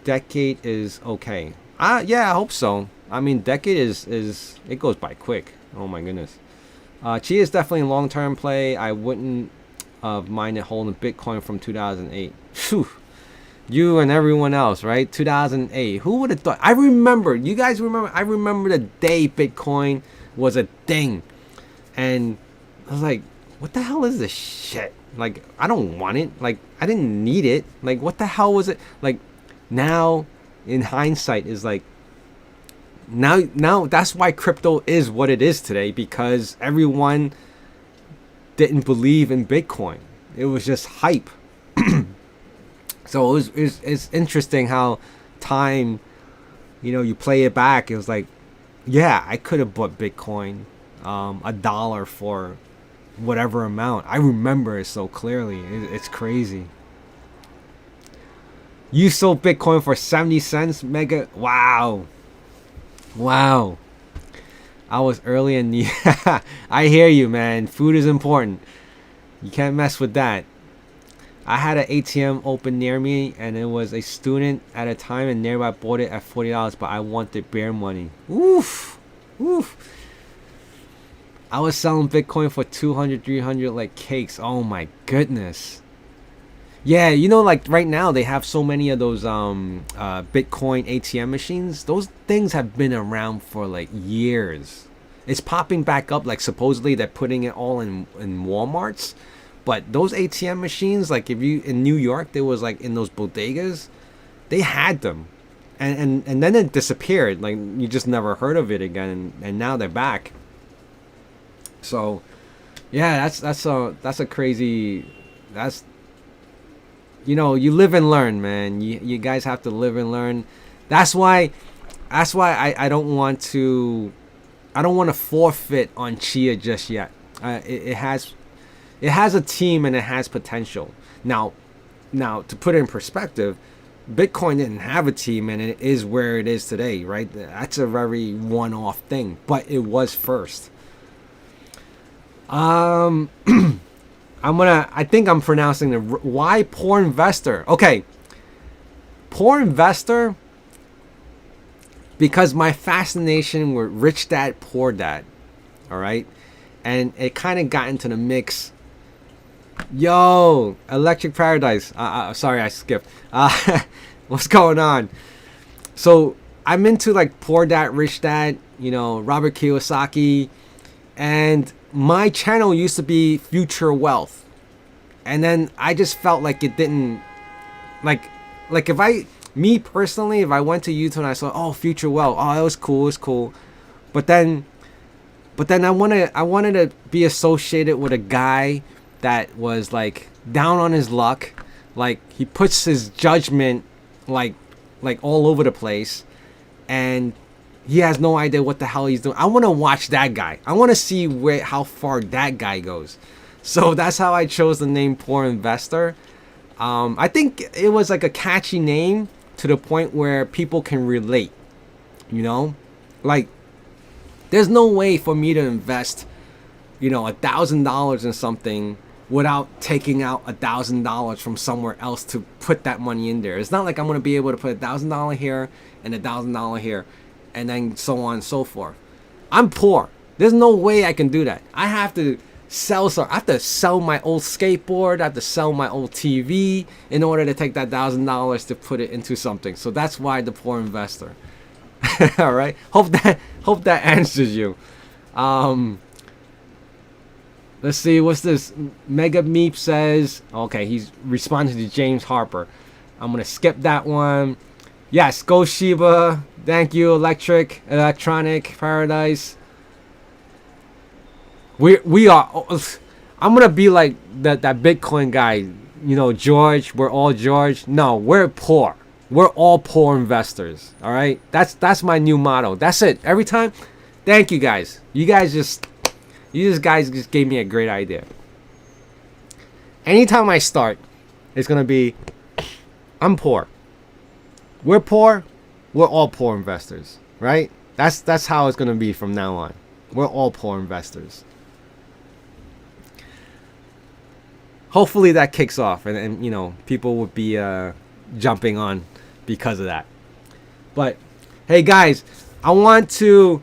decade is okay. Yeah, I hope so. I mean, decade is it goes by quick. Oh my goodness. Chia is definitely a long-term play. I wouldn't have minded holding Bitcoin from 2008. Whew. You and everyone else, right? 2008. Who would have thought? I remember. You guys remember? I remember the day Bitcoin was a thing. And I was like, what the hell is this shit? Like, I don't want it. Like, I didn't need it. Like, what the hell was it? Like, now, in hindsight, is like, now that's why crypto is what it is today, because everyone didn't believe in Bitcoin. It was just hype. So it's interesting how time, you play it back. It was like, yeah, I could have bought Bitcoin, $1 for whatever amount. I remember it so clearly. It's crazy. You sold Bitcoin for 70 cents, Mega. Wow. I was early in the I hear you, man. Food is important. You can't mess with that. I had an ATM open near me, and it was a student at a time, and nearby bought it at $40, but I wanted bare money. Oof. I was selling Bitcoin for 200, 300 like cakes. Oh my goodness. Yeah, like right now they have so many of those Bitcoin ATM machines. Those things have been around for like years. It's popping back up, like supposedly they're putting it all in Walmarts. But those ATM machines, like if you in New York, there was like in those bodegas, they had them. And then it disappeared. Like you just never heard of it again, and now they're back. So yeah, that's a crazy, you live and learn, man. You guys have to live and learn. That's why I don't want to forfeit on Chia just yet. It has a team and it has potential. Now to put it in perspective, Bitcoin didn't have a team and it is where it is today, right? That's a very one-off thing, but it was first. I think I'm pronouncing the why poor investor. Okay, poor investor, because my fascination with Rich Dad Poor Dad, all right, and it kind of got into the mix. Yo, Electric Paradise. Sorry, I skipped. What's going on? So I'm into like Poor Dad, Rich Dad. Robert Kiyosaki, and my channel used to be Future Wealth. And then I just felt like it didn't, like if I went to YouTube and I saw, Future Wealth, it was cool. But then I wanted to be associated with a guy that was like down on his luck, like he puts his judgment like all over the place, and he has no idea what the hell he's doing. I want to watch that guy. I want to see how far that guy goes. So that's how I chose the name Poor Investor. I think it was like a catchy name to the point where people can relate. Like there's no way for me to invest, $1,000 in something without taking out $1,000 from somewhere else to put that money in there. It's not like I'm going to be able to put $1,000 here and $1,000 here, and then so on and so forth. I'm poor. There's no way I can do that. I have to sell my old skateboard. I have to sell my old TV in order to take that $1,000 to put it into something. So that's why the Poor Investor. All right. Hope that answers you. Let's see. What's this? Mega Meep says. Okay, he's responding to James Harper. I'm gonna skip that one. Yes, go Shiba. Thank you, Electronic Paradise. We are. I'm gonna be like that Bitcoin guy. George. We're all George. No, we're poor. We're all poor investors. All right. That's my new motto. That's it. Every time. Thank you guys. You guys just gave me a great idea. Anytime I start, it's gonna be, I'm poor. We're poor. We're all poor investors, right? That's how it's gonna be from now on. We're all poor investors. Hopefully that kicks off, and people would be jumping on because of that. But hey guys, I want to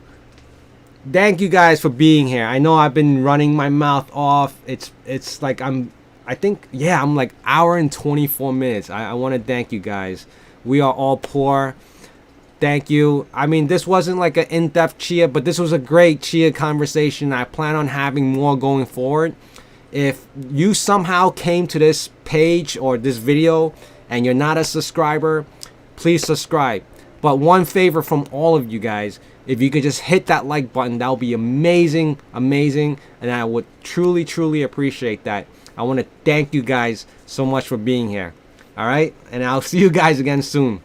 thank you guys for being here. I know I've been running my mouth off. It's like I'm like hour and 24 minutes. I want to thank you guys. We are all poor. Thank you. I mean, this wasn't like an in-depth Chia, but this was a great Chia conversation. I plan on having more going forward. If you somehow came to this page or this video and you're not a subscriber, please subscribe. But one favor from all of you guys, if you could just hit that like button, that would be amazing, amazing, and I would truly, truly appreciate that. I want to thank you guys so much for being here. All right, and I'll see you guys again soon.